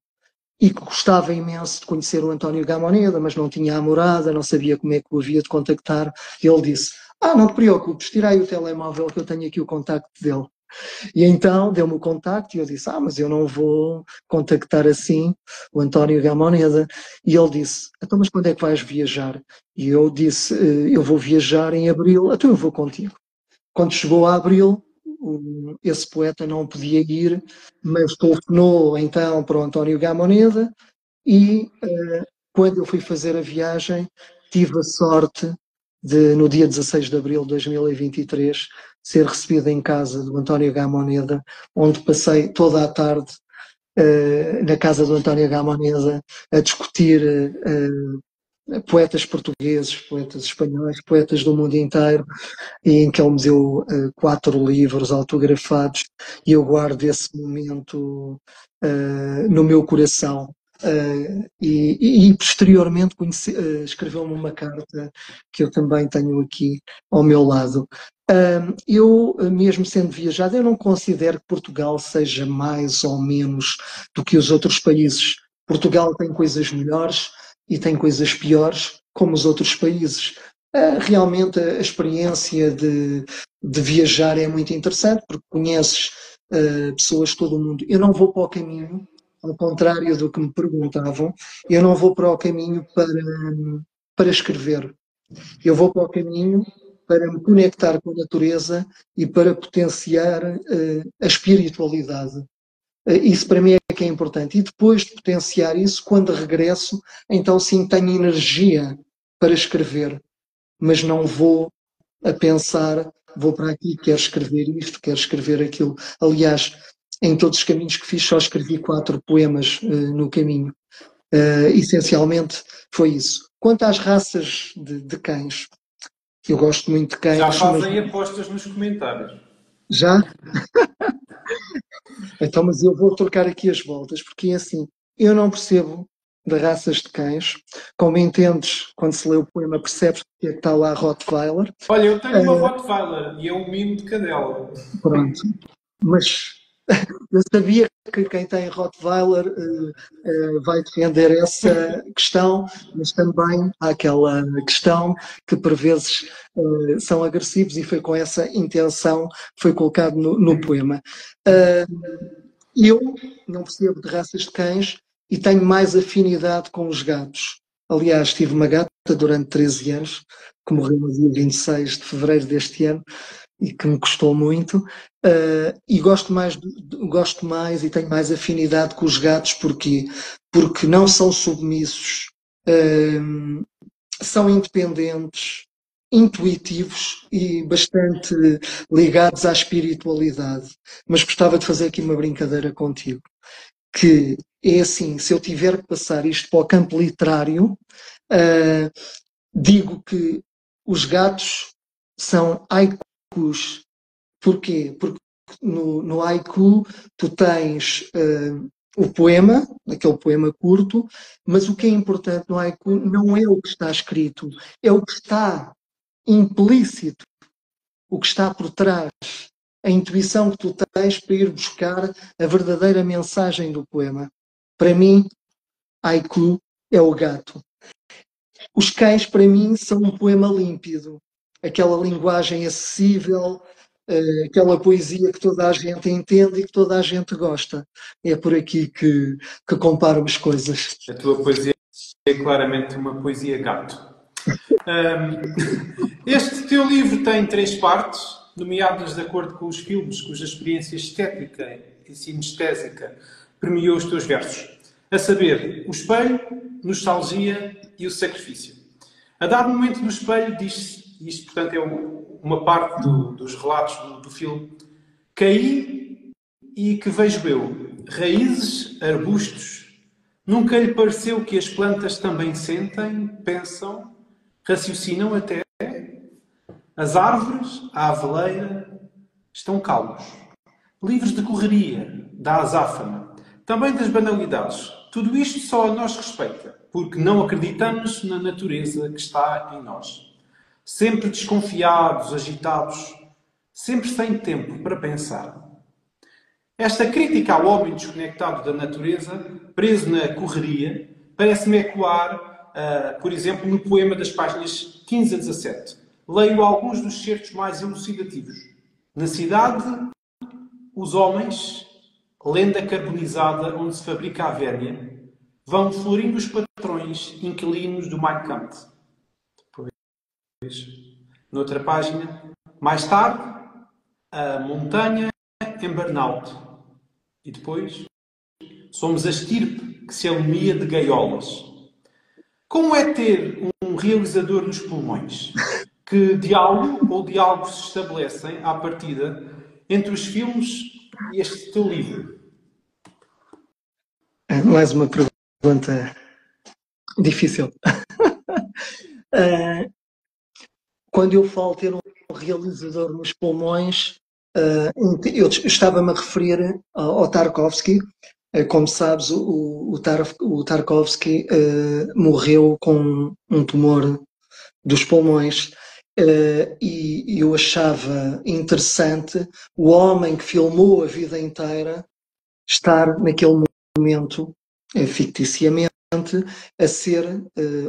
e que gostava imenso de conhecer o António Gamoneda, mas não tinha a morada, não sabia como é que o havia de contactar. E ele disse: não te preocupes, tira aí o telemóvel que eu tenho aqui o contacto dele. E então deu-me o contacto e eu disse: mas eu não vou contactar assim o António Gamoneda. E ele disse: então, mas quando é que vais viajar? E eu disse: eu vou viajar em Abril. Então eu vou contigo. Quando chegou a Abril, esse poeta não podia ir, mas telefonou então para o António Gamoneda e quando eu fui fazer a viagem, tive a sorte de, no dia 16 de abril de 2023, ser recebido em casa do António Gamoneda, onde passei toda a tarde na casa do António Gamoneda a discutir poetas portugueses, poetas espanhóis, poetas do mundo inteiro, e em que ele me deu 4 livros autografados, e eu guardo esse momento no meu coração. E posteriormente escreveu-me uma carta que eu também tenho aqui ao meu lado. Eu, mesmo sendo viajado, eu não considero que Portugal seja mais ou menos do que os outros países. Portugal tem coisas melhores e tem coisas piores, como os outros países. Realmente a experiência de viajar é muito interessante, porque conheces pessoas de todo o mundo. Eu não vou para o caminho, ao contrário do que me perguntavam, eu não vou para o caminho para escrever. Eu vou para o caminho para me conectar com a natureza e para potenciar a espiritualidade. Isso para mim é que é importante. E depois de potenciar isso, quando regresso, então sim tenho energia para escrever. Mas não vou a pensar, vou para aqui, quero escrever isto, quero escrever aquilo. Aliás, em todos os caminhos que fiz, só escrevi 4 poemas no caminho. Essencialmente foi isso. Quanto às raças de cães, eu gosto muito de cães. Já fazem apostas nos comentários. Já? Então, mas eu vou trocar aqui as voltas, porque é assim, eu não percebo de raças de cães. Como entendes, quando se lê o poema, percebes que é que está lá Rottweiler. Olha, eu tenho uma Rottweiler e é um mimo de cadela. Pronto. Mas eu sabia que quem tem Rottweiler vai defender essa questão, mas também há aquela questão que por vezes são agressivos, e foi com essa intenção que foi colocado no poema. Eu não percebo de raças de cães e tenho mais afinidade com os gatos. Aliás, tive uma gata durante 13 anos, que morreu no dia 26 de fevereiro deste ano, e que me custou muito, e gosto mais e tenho mais afinidade com os gatos. Porque não são submissos, são independentes, intuitivos e bastante ligados à espiritualidade. Mas gostava de fazer aqui uma brincadeira contigo. que é assim, se eu tiver que passar isto para o campo literário, digo que os gatos são haikus. Porquê? Porque no haiku tu tens o poema, aquele poema curto, mas o que é importante no haiku não é o que está escrito, é o que está implícito, o que está por trás, a intuição que tu tens para ir buscar a verdadeira mensagem do poema. Para mim, haiku é o gato. Os cães, para mim, são um poema límpido, aquela linguagem acessível, aquela poesia que toda a gente entende e que toda a gente gosta. É por aqui que comparo as coisas. A tua poesia é claramente uma poesia gato. Este teu livro tem 3 partes, nomeadas de acordo com os filmes cuja experiência estética e sinestésica premiou os teus versos. A saber, o espelho, nostalgia e o sacrifício. A dado momento do espelho, diz-se, isto portanto é uma parte dos relatos do filme, caí e que vejo eu, raízes, arbustos, nunca lhe pareceu que as plantas também sentem, pensam, raciocinam até. As árvores, a aveleira, estão calmos, livres de correria, da azáfama, também das banalidades. Tudo isto só a nós respeita, porque não acreditamos na natureza que está em nós. Sempre desconfiados, agitados, sempre sem tempo para pensar. Esta crítica ao homem desconectado da natureza, preso na correria, parece-me ecoar, por exemplo, no poema das páginas 15 a 17. Leio alguns dos certos mais elucidativos. Na cidade, os homens, lenda carbonizada onde se fabrica a vénia, vão florindo os patrões inquilinos do Mein Kampf. Depois, noutra página, mais tarde, a montanha em burnout. E depois, somos a estirpe que se alumia de gaiolas. Como é ter um realizador nos pulmões? Que diálogo ou diálogos se estabelecem à partida entre os filmes e este teu livro? Mais uma pergunta difícil. Quando eu falo ter um realizador nos pulmões, eu estava-me a referir ao Tarkovsky. Como sabes, o Tarkovsky morreu com um tumor dos pulmões. E eu achava interessante o homem que filmou a vida inteira estar naquele momento, ficticiamente, a ser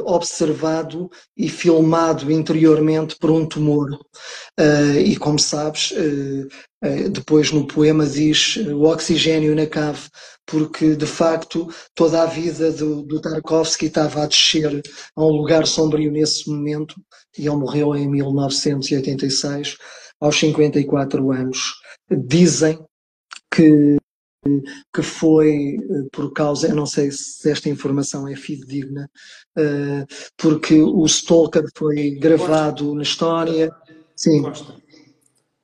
observado e filmado interiormente por um tumor. E como sabes, depois no poema diz o oxigênio na cave, porque de facto toda a vida do Tarkovsky estava a descer a um lugar sombrio nesse momento, e ele morreu em 1986, aos 54 anos. Dizem que foi por causa, eu não sei se esta informação é fidedigna, porque o Stalker foi gravado na Estónia. Sim,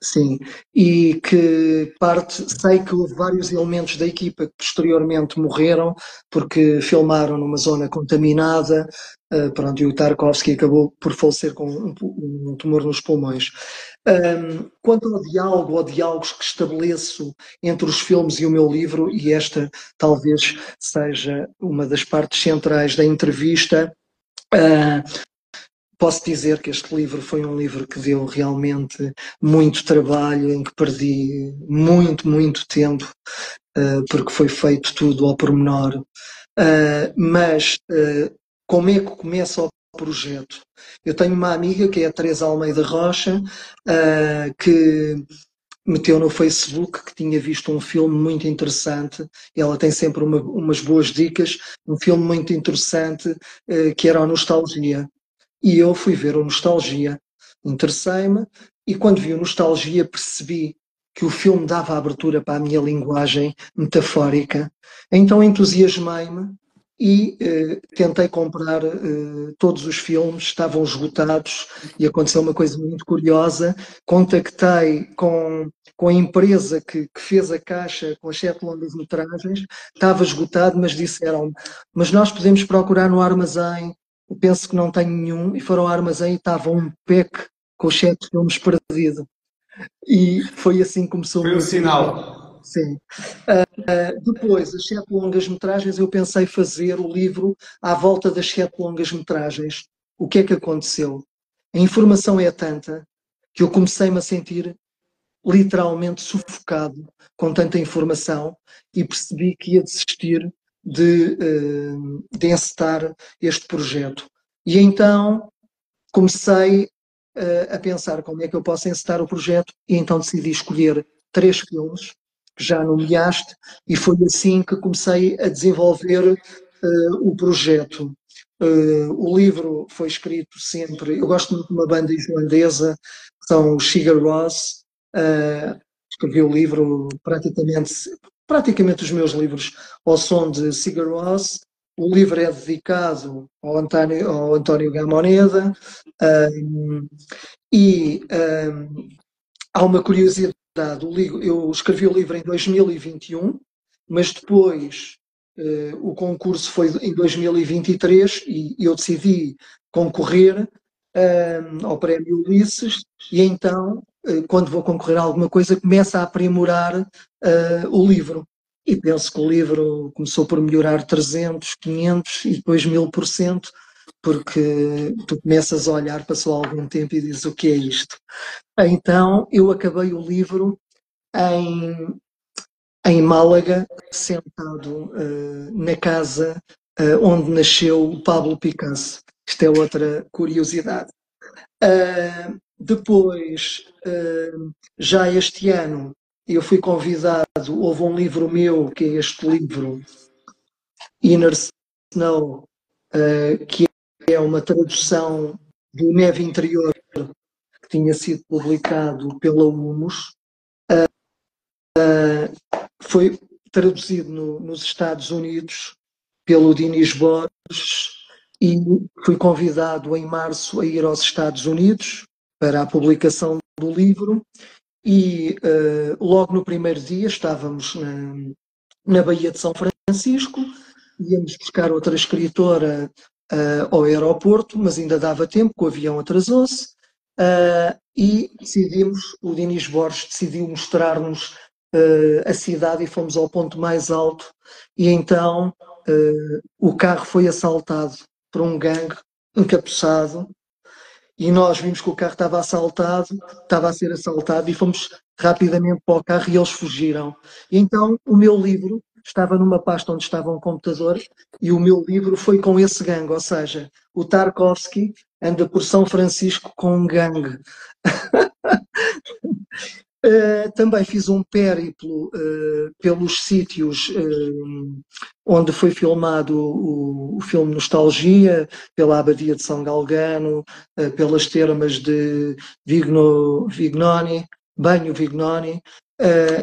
sim, e que sei que houve vários elementos da equipa que posteriormente morreram porque filmaram numa zona contaminada, pronto, e o Tarkovsky acabou por falecer com um tumor nos pulmões. Quanto ao diálogo ou diálogos que estabeleço entre os filmes e o meu livro, e esta talvez seja uma das partes centrais da entrevista, posso dizer que este livro foi um livro que deu realmente muito trabalho, em que perdi muito tempo, porque foi feito tudo ao pormenor. Mas como é que começa o projeto? Eu tenho uma amiga que é a Teresa Almeida Rocha, que meteu no Facebook que tinha visto um filme muito interessante. Ela tem sempre umas boas dicas. Um filme muito interessante que era a Nostalgia. E eu fui ver o Nostalgia, interessei-me, e quando vi o Nostalgia percebi que o filme dava abertura para a minha linguagem metafórica. Então entusiasmei-me e tentei comprar todos os filmes, estavam esgotados e aconteceu uma coisa muito curiosa. Contactei com a empresa que fez a caixa com as 7 longas-metragens, estava esgotado, mas disseram-me, mas nós podemos procurar no armazém, eu penso que não tenho nenhum, e foram ao armazém e estava um pack com os 7 filmes perdido. E foi assim que começou o Foi um meu projeto. sinal. Sim. Depois, as 7 longas-metragens, eu pensei fazer o livro à volta das 7 longas-metragens. O que é que aconteceu? A informação é tanta que eu comecei-me a sentir literalmente sufocado com tanta informação e percebi que ia desistir de encetar este projeto. E então comecei a pensar como é que eu posso encetar o projeto e então decidi escolher 3 filmes que já nomeaste e foi assim que comecei a desenvolver o projeto. O livro foi escrito sempre. Eu gosto muito de uma banda islandesa, que são os Sigur Rós. Escrevi o livro praticamente os meus livros ao som de Sigur Rós. O livro é dedicado ao António Gamoneda. E há uma curiosidade, eu escrevi o livro em 2021, mas depois o concurso foi em 2023 e eu decidi concorrer ao Prémio Ulisses e então, quando vou concorrer a alguma coisa, começo a aprimorar o livro. E penso que o livro começou por melhorar 300, 500 e depois 1000%, porque tu começas a olhar, passou algum tempo e dizes o que é isto. Então eu acabei o livro em, em Málaga, sentado na casa onde nasceu o Pablo Picasso. Isto é outra curiosidade. Depois, já este ano, eu fui convidado, houve um livro meu, que é este livro, Inner Snow, que é uma tradução do Neve Interior, que tinha sido publicado pela Humus. Foi traduzido nos Estados Unidos pelo Dinis Borges e fui convidado em março a ir aos Estados Unidos para a publicação do livro e logo no primeiro dia estávamos na Baía de São Francisco, íamos buscar outra escritora ao aeroporto, mas ainda dava tempo, que o avião atrasou-se, e decidimos, o Dinis Borges decidiu mostrar-nos a cidade e fomos ao ponto mais alto e então o carro foi assaltado por um gangue encapuçado e nós vimos que o carro estava a ser assaltado e fomos rapidamente para o carro e eles fugiram. E então o meu livro estava numa pasta onde estava um computador e o meu livro foi com esse gangue, ou seja, o Tarkovsky anda por São Francisco com um gangue. Também fiz um périplo pelos sítios onde foi filmado o filme Nostalgia, pela Abadia de São Galgano, pelas termas de Vignoni, Banho Vignoni,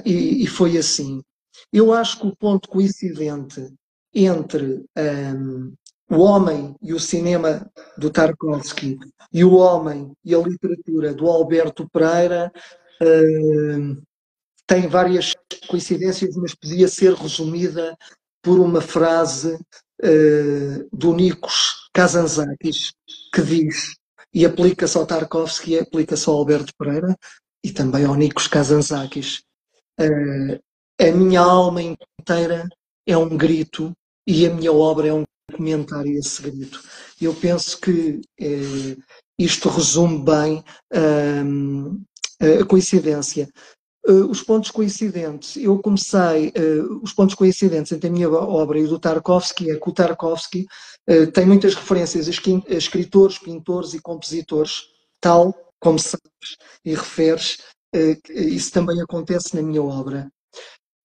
e foi assim. Eu acho que o ponto coincidente entre o homem e o cinema do Tarkovsky e o homem e a literatura do Alberto Pereira tem várias coincidências, mas podia ser resumida por uma frase do Nikos Kazantzakis, que diz, e aplica-se ao Tarkovsky, aplica-se ao Alberto Pereira e também ao Nikos Kazantzakis. A minha alma inteira é um grito e a minha obra é um comentário a esse grito. Eu penso que isto resume bem a coincidência. Os pontos coincidentes, os pontos coincidentes entre a minha obra e o do Tarkovsky é que o Tarkovsky tem muitas referências a escritores, pintores e compositores, tal como sabes e referes, isso também acontece na minha obra.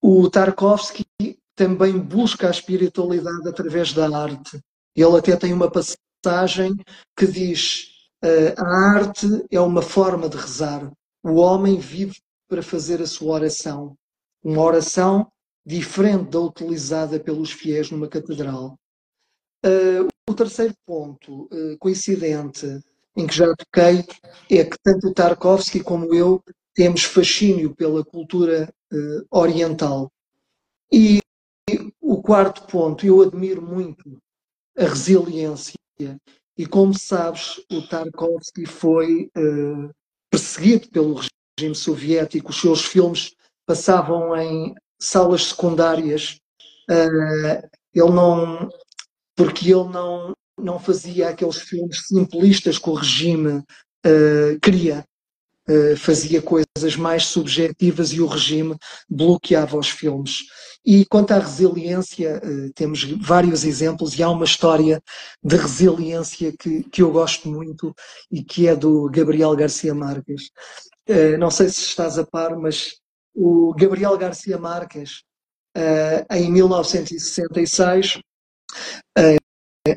O Tarkovsky também busca a espiritualidade através da arte. Ele até tem uma passagem que diz: a arte é uma forma de rezar. O homem vive para fazer a sua oração. Uma oração diferente da utilizada pelos fiéis numa catedral. O terceiro ponto, coincidente, em que já toquei, é que tanto o Tarkovsky como eu temos fascínio pela cultura oriental. E o quarto ponto, eu admiro muito a resiliência. E como sabes, o Tarkovsky foi perseguido pelo regime soviético. Os seus filmes passavam em salas secundárias. Ele não, porque ele não fazia aqueles filmes simplistas que o regime queria. Fazia coisas mais subjetivas e o regime bloqueava os filmes. E quanto à resiliência, temos vários exemplos e há uma história de resiliência que eu gosto muito e que é do Gabriel Garcia Marques. Não sei se estás a par, mas o Gabriel Garcia Marques, em 1966,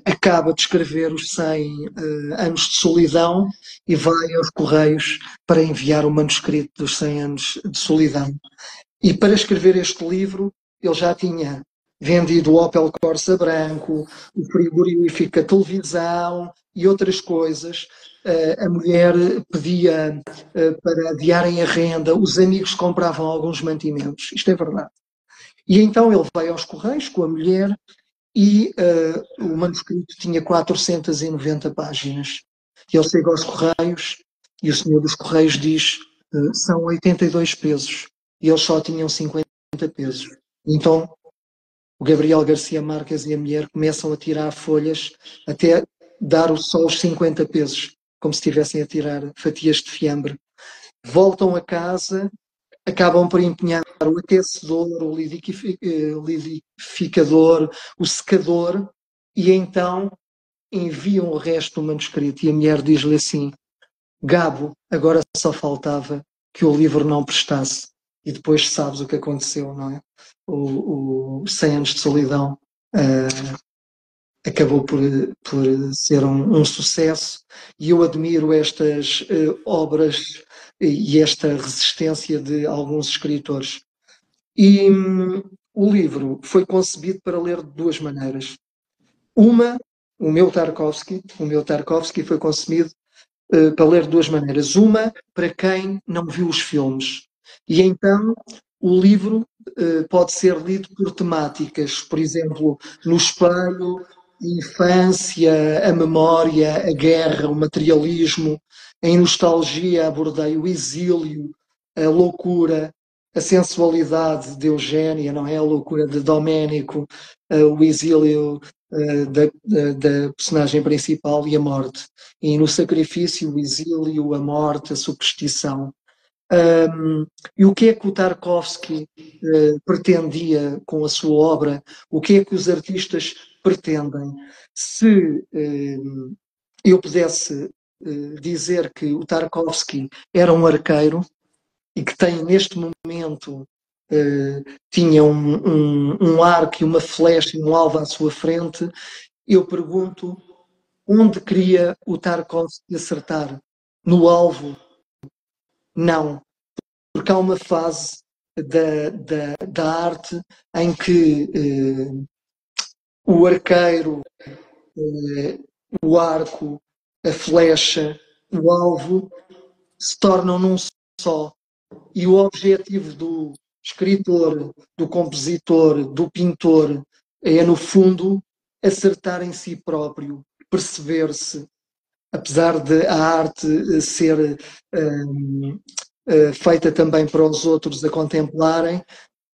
acaba de escrever os 100 anos de solidão e vai aos Correios para enviar o manuscrito dos 100 anos de solidão. E para escrever este livro, ele já tinha vendido o Opel Corsa branco, o frigorífico, a televisão e outras coisas. A mulher pedia para adiarem a renda, os amigos compravam alguns mantimentos. Isto é verdade. E então ele vai aos Correios com a mulher e o manuscrito tinha 490 páginas. Ele chega aos Correios e o senhor dos Correios diz são 82 pesos e eles só tinham 50 pesos. Então o Gabriel Garcia Marques e a mulher começam a tirar folhas até dar só os 50 pesos, como se estivessem a tirar fatias de fiambre. Voltam a casa, acabam por empenhar o aquecedor, o liquidificador, o secador, e então enviam o resto do manuscrito. E a mulher diz-lhe assim: Gabo, agora só faltava que o livro não prestasse. E depois sabes o que aconteceu, não é? O 100 anos de solidão acabou por ser um sucesso, e eu admiro estas obras e esta resistência de alguns escritores. E o livro foi concebido para ler de duas maneiras. Uma, o meu Tarkovsky foi concebido para ler de duas maneiras. Uma, para quem não viu os filmes. E então o livro pode ser lido por temáticas, por exemplo, no espelho, a infância, a memória, a guerra, o materialismo. Em nostalgia abordei o exílio, a loucura, a sensualidade de Eugénia, não é? A loucura de Doménico, o exílio da personagem principal e a morte. E no sacrifício, o exílio, a morte, a superstição. E o que é que o Tarkovsky pretendia com a sua obra? O que é que os artistas pretendem? Se eu pudesse dizer que o Tarkovsky era um arqueiro e que tem neste momento tinha um arco e uma flecha e um alvo à sua frente, eu pergunto onde queria o Tarkovsky acertar? No alvo? Não, porque há uma fase da arte em que o arqueiro, o arco, a flecha, o alvo se tornam num só. E o objetivo do escritor, do compositor, do pintor é, no fundo, acertar em si próprio, perceber-se, apesar de a arte ser feita também para os outros a contemplarem,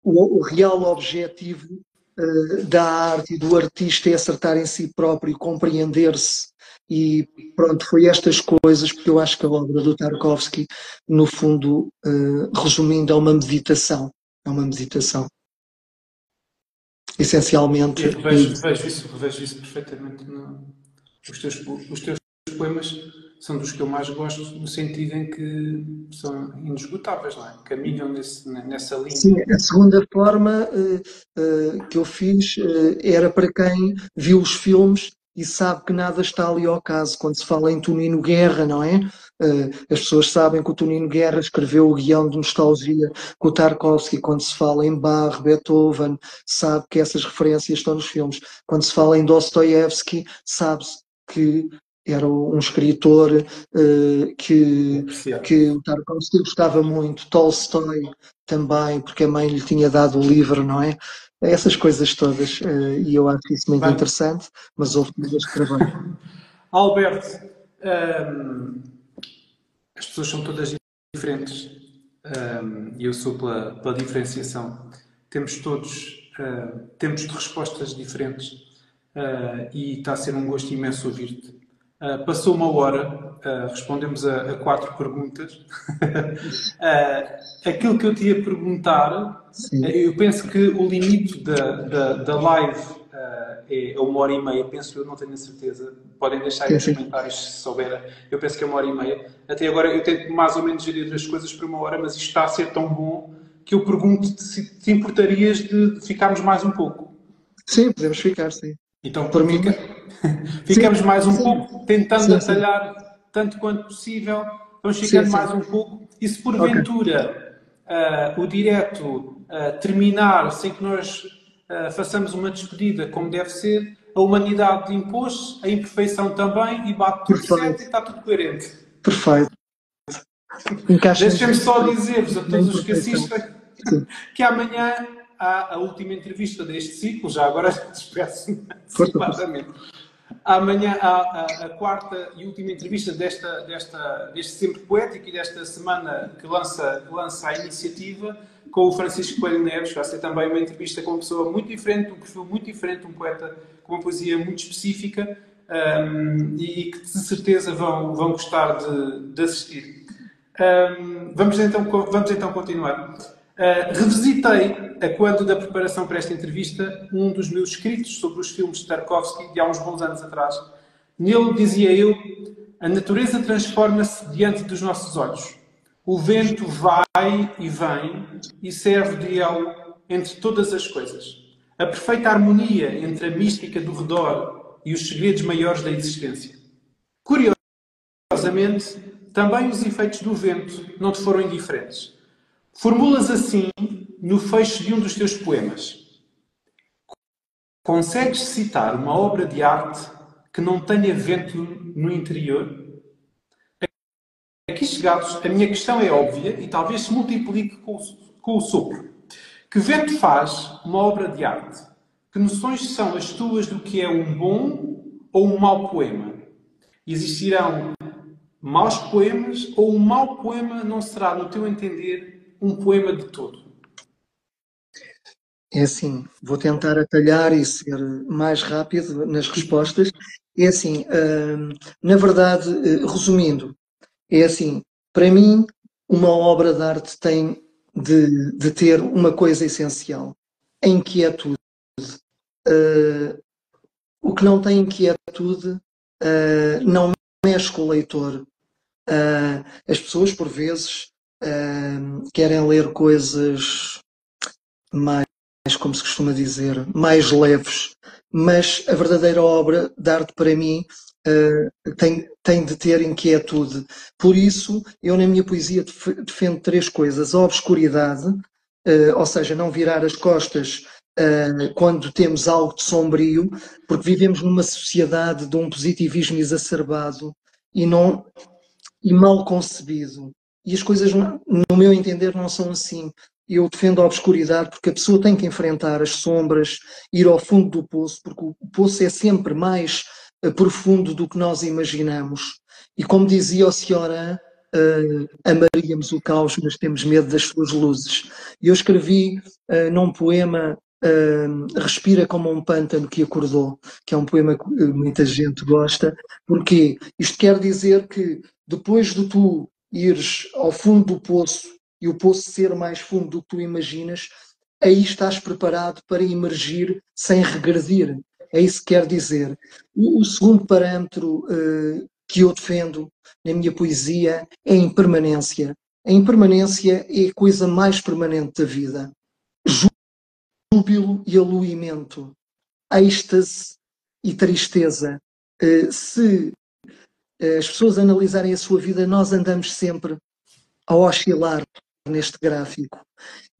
o real objetivo da arte e do artista é acertar em si próprio, compreender-se. E pronto, foi estas coisas, porque eu acho que a obra do Tarkovsky, no fundo, resumindo, é uma meditação. É uma meditação. Essencialmente. Vejo isso perfeitamente. Os teus poemas são dos que eu mais gosto, no sentido em que são inesgotáveis, não é? Caminham nessa linha. Sim, a segunda forma que eu fiz era para quem viu os filmes e sabe que nada está ali ao caso. Quando se fala em Tonino Guerra, não é? As pessoas sabem que o Tonino Guerra escreveu o guião de Nostalgia com o Tarkovsky. Quando se fala em Bach, Beethoven, sabe que essas referências estão nos filmes. Quando se fala em Dostoiévski, sabe-se que era um escritor que o Tarkovsky gostava muito. Tolstói também, porque a mãe lhe tinha dado o livro, não é? Essas coisas todas, e eu acho isso muito Bem, interessante, mas houve coisas que trabalho. Alberto, as pessoas são todas diferentes e eu sou pela diferenciação. Temos todos tempos de respostas diferentes e está a ser um gosto imenso ouvir-te. Passou uma hora, respondemos a 4 perguntas. Aquilo que eu te ia perguntar, Sim, eu penso que o limite da live é 1 hora e meia, penso eu, não tenho a certeza. Podem deixar aí sim, nos sim. comentários se souberem. Eu penso que é 1 hora e meia. Até agora eu tento mais ou menos gerir as coisas por 1 hora, mas isto está a ser tão bom que eu pergunto-te se te importarias de ficarmos mais um pouco. Sim, podemos ficar, sim. Então Por mim, sim, ficamos mais um sim, pouco, tentando sim, sim, atalhar tanto quanto possível. Vamos sim, ficando sim. mais um pouco. E se Ok, porventura o direto terminar sem que nós façamos uma despedida como deve ser, a humanidade impôs, a imperfeição também, e bate tudo certo e perfeito, está tudo coerente. perfeito. Encaixa-nos Deixem-me só dizer-vos a na todos os que imperfeição. assistem Sim, que amanhã há a última entrevista deste ciclo, já agora despeço-me força, força. antecipadamente. Amanhã há a quarta e última entrevista deste Sempre Poético e desta semana que lança a iniciativa com o Francisco Coelho Neves. Vai ser também uma entrevista com uma pessoa muito diferente, um perfil muito diferente, um poeta com uma poesia muito específica e que de certeza vão gostar de assistir. Vamos então continuar. Revisitei, a quando da preparação para esta entrevista, um dos meus escritos sobre os filmes de Tarkovsky de há uns bons anos atrás. Nele dizia eu: a natureza transforma-se diante dos nossos olhos. O vento vai e vem e serve de elo entre todas as coisas. A perfeita harmonia entre a mística do redor e os segredos maiores da existência. Curiosamente, também os efeitos do vento não te foram indiferentes. Formulas assim no fecho de um dos teus poemas. Consegues citar uma obra de arte que não tenha vento no interior? Aqui chegados, a minha questão é óbvia e talvez se multiplique com o sopro. Que vento faz uma obra de arte? Que noções são as tuas do que é um bom ou um mau poema? Existirão maus poemas ou um mau poema não será, no teu entender, um poema de todo? É assim, vou tentar atalhar e ser mais rápido nas respostas. É assim, na verdade, resumindo, é assim, para mim, uma obra de arte tem de ter uma coisa essencial, a inquietude. O que não tem inquietude não mexe com o leitor. As pessoas, por vezes, querem ler coisas mais, como se costuma dizer, mais leves, mas a verdadeira obra de arte para mim tem de ter inquietude. Por isso, eu na minha poesia defendo 3 coisas: a obscuridade, ou seja, não virar as costas quando temos algo de sombrio, porque vivemos numa sociedade de um positivismo exacerbado e, não, e mal concebido. E as coisas, no meu entender, não são assim. Eu defendo a obscuridade porque a pessoa tem que enfrentar as sombras, ir ao fundo do poço, porque o poço é sempre mais profundo do que nós imaginamos. E como dizia o Cioran, amaríamos o caos, mas temos medo das suas luzes. E eu escrevi num poema Respira como um pântano que acordou, que é um poema que muita gente gosta, porque isto quer dizer que depois de tu ires ao fundo do poço e o poço ser mais fundo do que tu imaginas, aí estás preparado para emergir sem regredir. É isso que quer dizer. O segundo parâmetro que eu defendo na minha poesia é a impermanência. A impermanência é a coisa mais permanente da vida. Júbilo e aluimento, êxtase e tristeza, Se as pessoas analisarem a sua vida, nós andamos sempre a oscilar neste gráfico.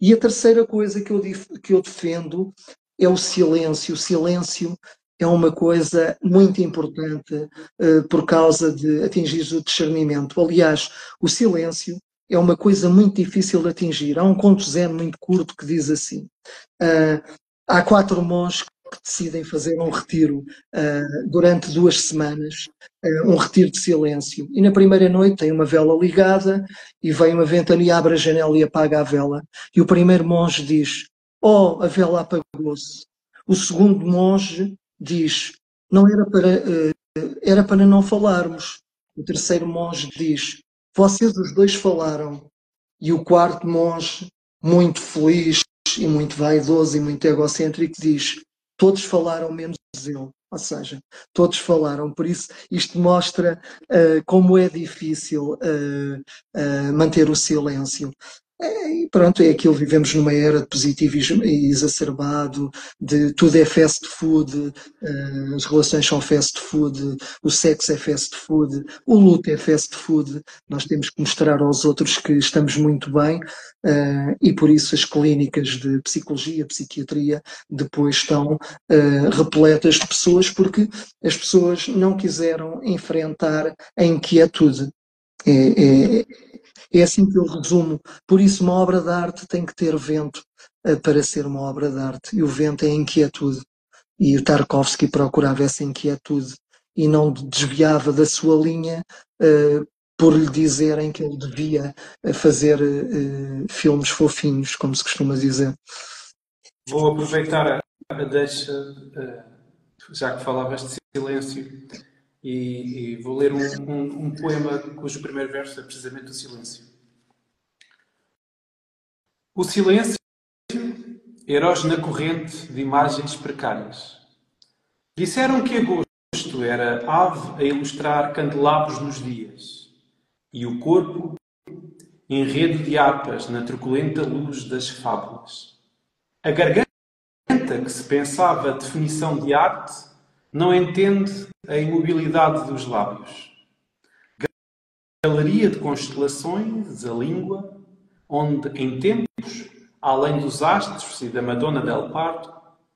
E a terceira coisa que eu defendo é o silêncio. O silêncio é uma coisa muito importante por causa de atingir o discernimento. Aliás, o silêncio é uma coisa muito difícil de atingir. Há um conto zen muito curto que diz assim: há 4 monges que decidem fazer um retiro durante 2 semanas, um retiro de silêncio. E na primeira noite tem uma vela ligada e vem uma ventania, abre a janela e apaga a vela. E o primeiro monge diz: oh, a vela apagou-se. O segundo monge diz: não era era para não falarmos. O terceiro monge diz: vocês os dois falaram. E o quarto monge, muito feliz e muito vaidoso e muito egocêntrico, diz: todos falaram menos eu. Ou seja, todos falaram. Por isso, isto mostra como é difícil manter o silêncio. E pronto, é aquilo, vivemos numa era de positivismo exacerbado, de tudo é fast food, as relações são fast food, o sexo é fast food, o luto é fast food, nós temos que mostrar aos outros que estamos muito bem, e por isso as clínicas de psicologia, psiquiatria, depois estão repletas de pessoas, porque as pessoas não quiseram enfrentar a inquietude. É assim que eu resumo. Por isso, uma obra de arte tem que ter vento para ser uma obra de arte. E o vento é a inquietude. E o Tarkovsky procurava essa inquietude e não desviava da sua linha por lhe dizerem que ele devia fazer filmes fofinhos, como se costuma dizer. Vou aproveitar a deixa, já que falavas de silêncio, e vou ler um poema cujo primeiro verso é precisamente o silêncio. O silêncio, erógena corrente de imagens precárias. Disseram que agosto era ave a ilustrar candelabros nos dias, e o corpo, enredo de harpas na truculenta luz das fábulas. A garganta, que se pensava definição de arte, não entende a imobilidade dos lábios. Galeria de constelações, a língua, onde em tempos, além dos astros e da Madonna del Parto,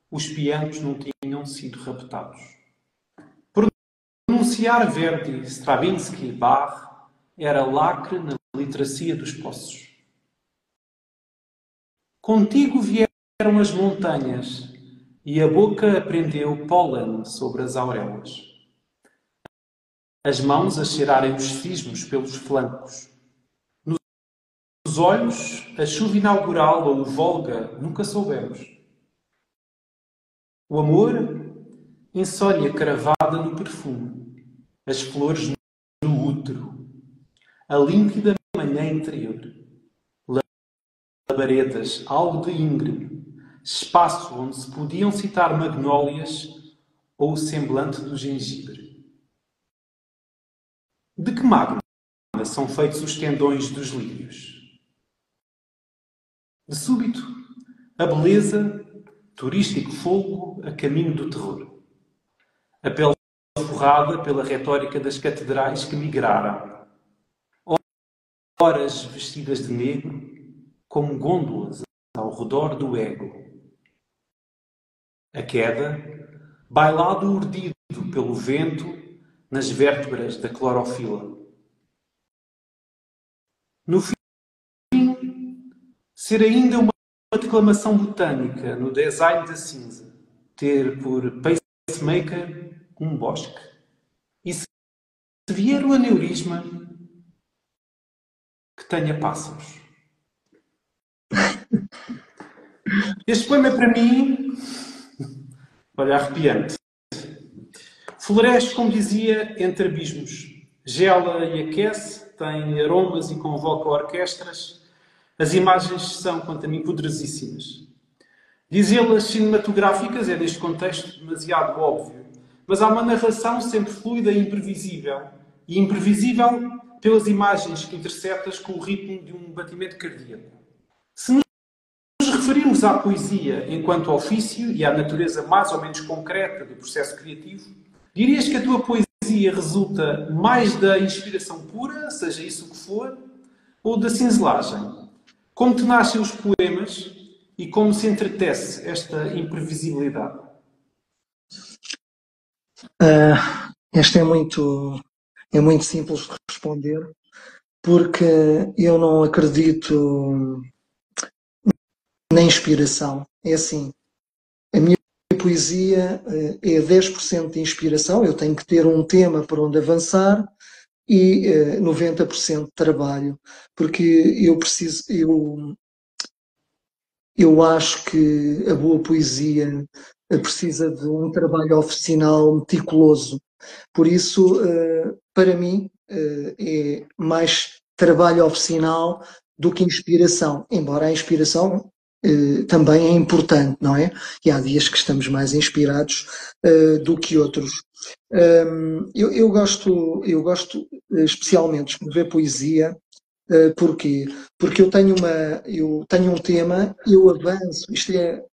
os pianos não tinham sido raptados. Pronunciar Verdi, Stravinsky e Bach era lacre na literacia dos poços. Contigo vieram as montanhas e a boca aprendeu pólen sobre as auréolas. As mãos a cheirarem os cismos pelos flancos. Nos olhos, a chuva inaugural ou o Volga, nunca soubemos. O amor, insônia cravada no perfume. As flores no útero. A límpida manhã interior. Labaredas, algo de íngreme. Espaço onde se podiam citar magnólias ou o semblante do gengibre. De que magma são feitos os tendões dos lírios? De súbito, a beleza, turístico fogo a caminho do terror. A pele forrada pela retórica das catedrais que migraram. Horas vestidas de negro, como gôndolas ao redor do ego. A queda, bailado urdido pelo vento nas vértebras da clorofila. No fim, ser ainda uma declamação botânica no design da cinza. Ter por pacemaker um bosque. E se vier o aneurisma, que tenha pássaros. Este poema é para mim, olha, arrepiante. Floresce, como dizia, entre abismos. Gela e aquece, tem aromas e convoca orquestras. As imagens são, quanto a mim, poderosíssimas. Dizê-las cinematográficas é, neste contexto, demasiado óbvio. Mas há uma narração sempre fluida e imprevisível. E imprevisível pelas imagens que interceptas com o ritmo de um batimento cardíaco. Se nos referirmos à poesia enquanto ofício e à natureza mais ou menos concreta do processo criativo, Dirias que a tua poesia resulta mais da inspiração pura, seja isso o que for, ou da cinzelagem? Como te nascem os poemas e como se entretece esta imprevisibilidade? Esta é muito simples de responder, porque eu não acredito na inspiração. É assim, a minha poesia é 10% de inspiração, eu tenho que ter um tema para onde avançar e 90% de trabalho, porque eu acho que a boa poesia precisa de um trabalho oficinal meticuloso. Por isso, para mim, é mais trabalho oficinal do que inspiração, embora a inspiração também é importante, não é? E há dias que estamos mais inspirados do que outros. Eu gosto especialmente de escrever poesia. Porquê? Porque eu tenho um tema, eu avanço, isto é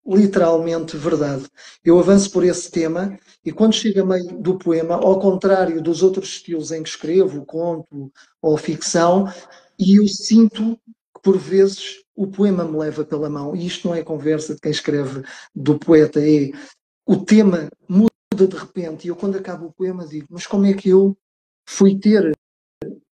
literalmente verdade. Eu avanço por esse tema e quando chego a meio do poema, ao contrário dos outros estilos em que escrevo, conto ou ficção, e eu sinto que por vezes o poema me leva pela mão. E isto não é conversa de quem escreve do poeta, é o tema muda de repente. E eu quando acabo o poema digo, mas como é que eu fui ter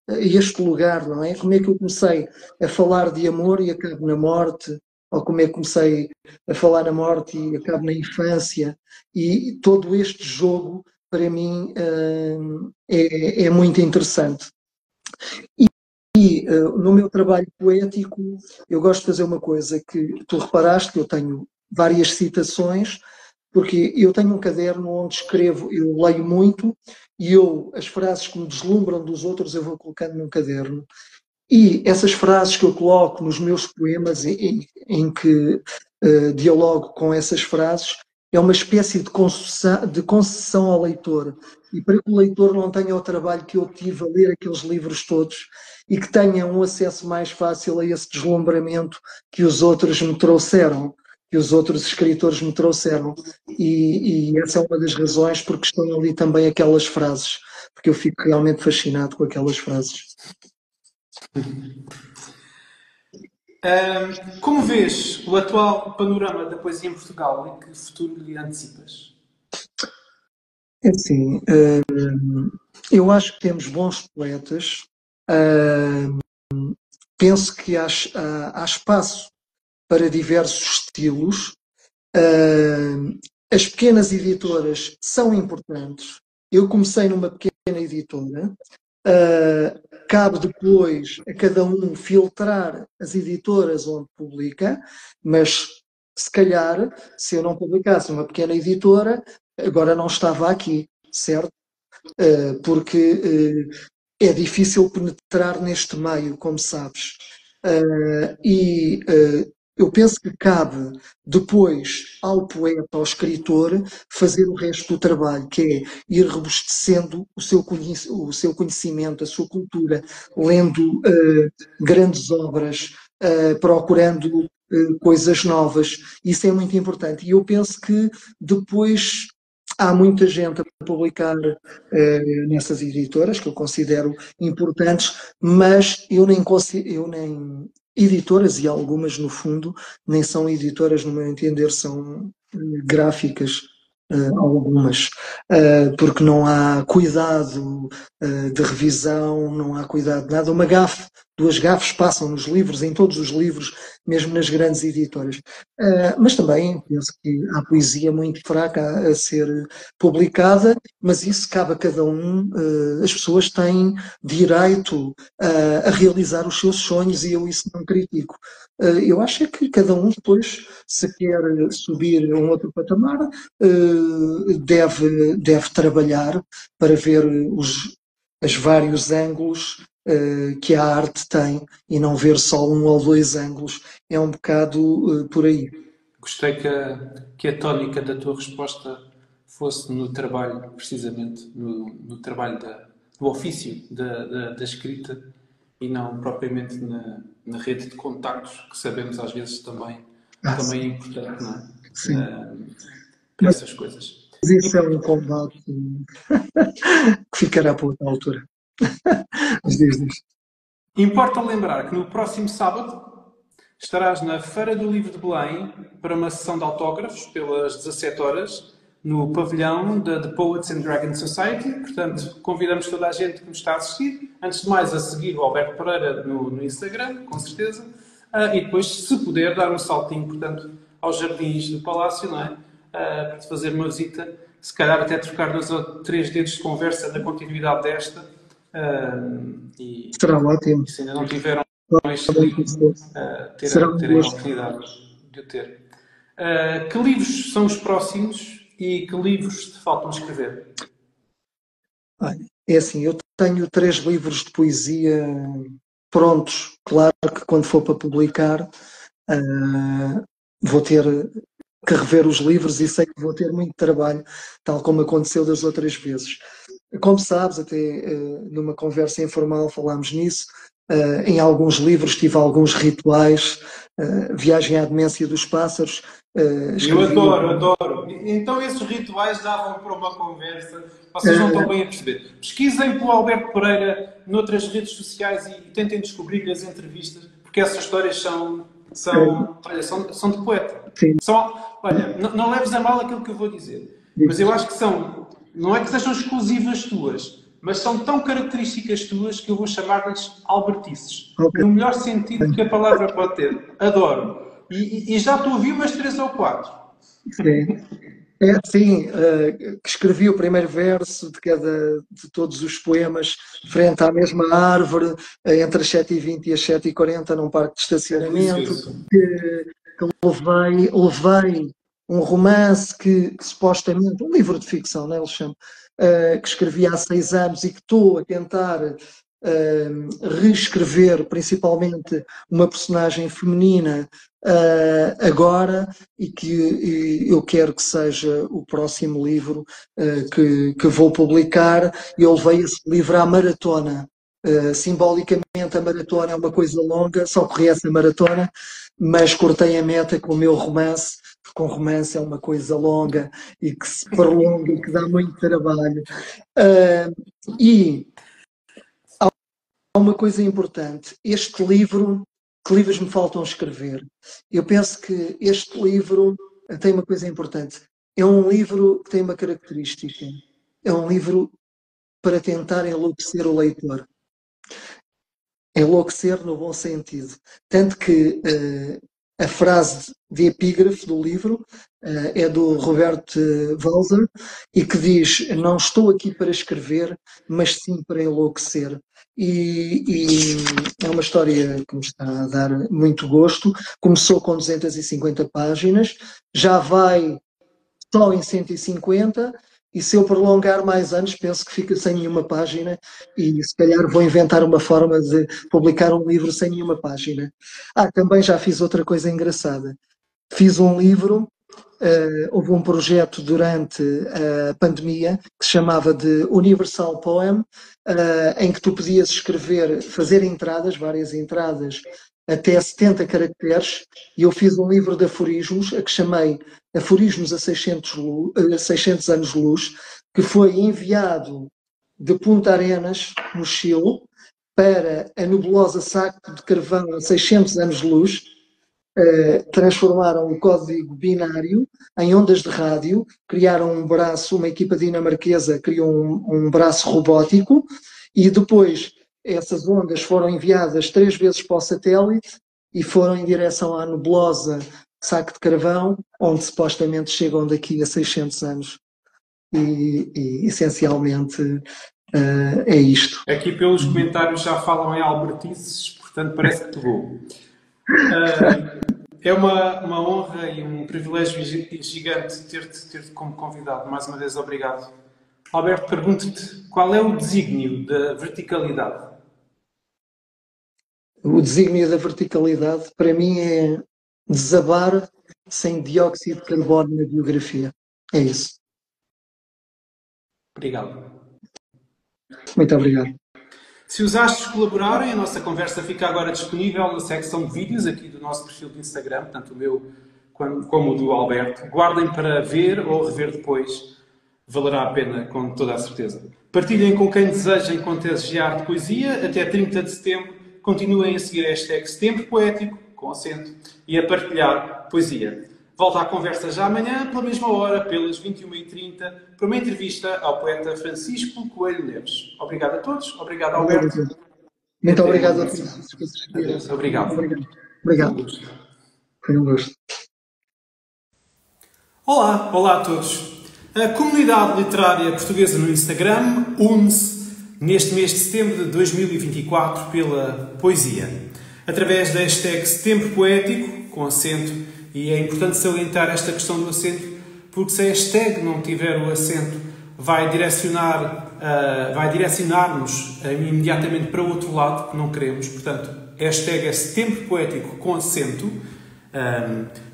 a este lugar, não é? Como é que eu comecei a falar de amor e acabo na morte? Ou como é que comecei a falar na morte e acabo na infância? E todo este jogo, para mim, é muito interessante. No meu trabalho poético, eu gosto de fazer uma coisa que tu reparaste, que eu tenho várias citações, porque eu tenho um caderno onde escrevo, eu leio muito e as frases que me deslumbram dos outros, eu vou colocando num caderno. E essas frases que eu coloco nos meus poemas, em que dialogo com essas frases, é uma espécie de concessão ao leitor. E para que o leitor não tenha o trabalho que eu tive a ler aqueles livros todos e que tenha um acesso mais fácil a esse deslumbramento que os outros me trouxeram, que os outros escritores me trouxeram. E essa é uma das razões porque estão ali também aquelas frases, porque eu fico realmente fascinado com aquelas frases. Como vês o atual panorama da poesia em Portugal e que futuro lhe antecipas? É assim, eu acho que temos bons poetas. Penso que há espaço para diversos estilos. As pequenas editoras são importantes. Eu comecei numa pequena editora. Cabe depois a cada um filtrar as editoras onde publica, mas se calhar, se eu não publicasse numa pequena editora, agora não estava aqui, certo? Porque é difícil penetrar neste meio, como sabes. Eu penso que cabe depois ao poeta, ao escritor, fazer o resto do trabalho, que é ir robustecendo o seu conhecimento, a sua cultura, lendo grandes obras, procurando coisas novas. Isso é muito importante. E eu penso que depois há muita gente a publicar nessas editoras que eu considero importantes, mas eu nem editoras, e algumas no fundo, nem são editoras, no meu entender, são gráficas. Algumas, porque não há cuidado de revisão, não há cuidado de nada. Uma gafe, duas gafes passam nos livros, em todos os livros, mesmo nas grandes editoras. Mas também penso que há poesia muito fraca a ser publicada, mas isso cabe a cada um. As pessoas têm direito a realizar os seus sonhos e eu isso não critico. Eu acho é que cada um depois, se quer subir a um outro patamar, deve trabalhar para ver os vários ângulos que a arte tem e não ver só um ou dois ângulos. É um bocado por aí. Gostei que a tónica da tua resposta fosse no trabalho, precisamente, no trabalho do ofício da escrita e não propriamente na rede de contactos, que sabemos às vezes também é Sim, importante, não é? sim. Para essas coisas. isso é um combate que ficará para outra altura. Mas diz. Importa lembrar que no próximo sábado estarás na Feira do Livro de Belém para uma sessão de autógrafos pelas 17 horas no pavilhão da The Poets and Dragon Society. Portanto, convidamos toda a gente que nos está a assistir. Antes de mais, a seguir o Alberto Pereira no Instagram, com certeza. E depois, se puder, dar um saltinho, portanto, aos jardins do Palácio, não é? Para fazer uma visita. Se calhar até trocar 2 ou 3 dedos de conversa na continuidade desta. Será ótimo. Se ainda não tiveram Será um terem a gosto. oportunidade de o ter. Que livros são os próximos e que livros te faltam escrever? Olha, é assim, eu tenho 3 livros de poesia prontos. Claro que quando for para publicar vou ter que rever os livros e sei que vou ter muito trabalho, tal como aconteceu das outras vezes. Como sabes, até numa conversa informal falámos nisso, em alguns livros tive alguns rituais, Viagem à Demência dos Pássaros. Eu adoro. Então esses rituais davam para uma conversa. Vocês não estão bem a perceber. Pesquisem pelo Alberto Pereira noutras redes sociais e tentem descobrir as entrevistas, porque essas histórias são de poeta. Olha, não leves a mal aquilo que eu vou dizer, mas eu acho que não é que sejam exclusivas tuas, mas são tão características tuas que eu vou chamar-lhes albertices. Okay. No melhor sentido que a palavra pode ter. Adoro. E já te ouvi umas 3 ou 4. Sim. Sim, que escrevi o primeiro verso de todos os poemas frente à mesma árvore, entre as 7h20 e as 7h40 num parque de estacionamento, que levei um romance que supostamente, um livro de ficção, né, eles chamam, que escrevi há 6 anos e que estou a tentar reescrever, principalmente uma personagem feminina agora, e que eu quero que seja o próximo livro que vou publicar. Eu levei esse livro à maratona. Simbolicamente a maratona é uma coisa longa, só corri essa maratona, mas cortei a meta com o meu romance, porque um romance é uma coisa longa e que se prolonga e que dá muito trabalho. E há uma coisa importante, este livro, que livros me faltam escrever? Eu penso que este livro tem uma coisa importante, é um livro que tem uma característica, é um livro para tentar enlouquecer o leitor. Enlouquecer no bom sentido. Tanto que a frase de epígrafe do livro é do Robert Walser e que diz: não estou aqui para escrever, mas sim para enlouquecer. E é uma história que me está a dar muito gosto. Começou com 250 páginas, já vai só em 150, e se eu prolongar mais anos penso que fica sem nenhuma página, e se calhar vou inventar uma forma de publicar um livro sem nenhuma página. Também já fiz outra coisa engraçada. Fiz um livro, houve um projeto durante a pandemia que se chamava de Universal Poem, em que tu podias escrever, fazer entradas, várias entradas, até 70 caracteres, e eu fiz um livro de aforismos, a que chamei Aforismos a 600 anos de luz, que foi enviado de Punta Arenas, no Chile, para a nebulosa Saco de Carvão a 600 anos de luz. Transformaram o código binário em ondas de rádio, criaram um braço, uma equipa dinamarquesa criou um braço robótico, e depois essas ondas foram enviadas 3 vezes para o satélite e foram em direção à nebulosa Saco de Carvão, onde supostamente chegam daqui a 600 anos. E essencialmente é isto. Aqui pelos comentários já falam em albertices, portanto parece que te vou. É uma honra e um privilégio gigante ter-te como convidado. Mais uma vez, obrigado. Alberto, pergunto-te, qual é o desígnio da verticalidade? O desígnio da verticalidade, para mim, é desabar sem dióxido de carbono na biografia. É isso. Obrigado. Muito obrigado. Se os astros colaborarem, a nossa conversa fica agora disponível na secção de vídeos aqui do nosso perfil de Instagram, tanto o meu como o do Alberto. Guardem para ver ou rever depois. valerá a pena com toda a certeza. Partilhem com quem desejem contagiar de poesia. Até 30 de setembro, continuem a seguir a hashtag Setembro Poético, com acento, e a partilhar poesia. Volto à conversa já amanhã, pela mesma hora, pelas 21h30, para uma entrevista ao poeta Francisco Coelho Neves. Obrigado a todos, obrigado Alberto. Muito obrigado a todos. Obrigado. Obrigado. Foi um gosto. Olá a todos. A comunidade literária portuguesa no Instagram une-se neste mês de setembro de 2024 pela poesia. Através da hashtag Setembro Poético, com acento, e é importante salientar esta questão do acento, porque se a hashtag não tiver o acento, vai direcionar-nos imediatamente para o outro lado, que não queremos. Portanto, hashtag é Setembro Poético com acento.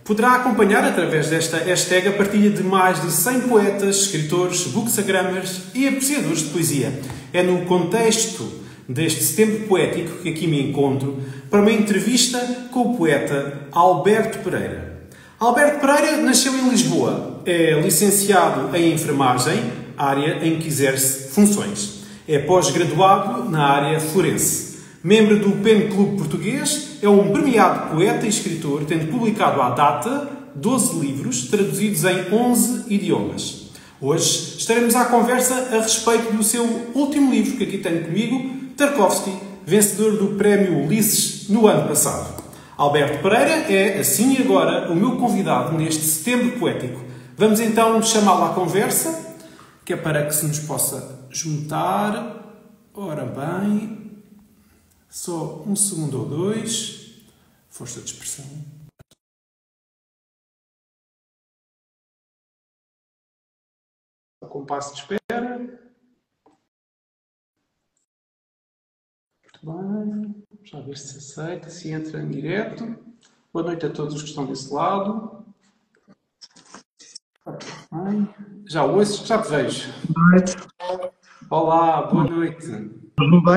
Poderá acompanhar, através desta hashtag, a partilha de mais de 100 poetas, escritores, bookstagrammers e apreciadores de poesia. É no contexto deste Setembro Poético que aqui me encontro para uma entrevista com o poeta Alberto Pereira. Alberto Pereira nasceu em Lisboa. É licenciado em enfermagem, área em que exerce funções. É pós-graduado na área forense. Membro do Pen Clube Português, é um premiado poeta e escritor, tendo publicado à data 12 livros, traduzidos em 11 idiomas. Hoje estaremos à conversa a respeito do seu último livro, que aqui tenho comigo, Tarkovsky, vencedor do Prémio Ulisses no ano passado. Alberto Pereira é, assim e agora, o meu convidado neste Setembro Poético. Vamos então chamá-lo à conversa, que é para que se nos possa juntar. Ora bem... Só um segundo ou dois. Força de expressão. O compasso de espera. Muito bem. Já ver se aceita, se entra em direto. Boa noite a todos os que estão desse lado. Bem. Já ouço, já te vejo. Boa noite. Olá, boa noite. Tudo bem?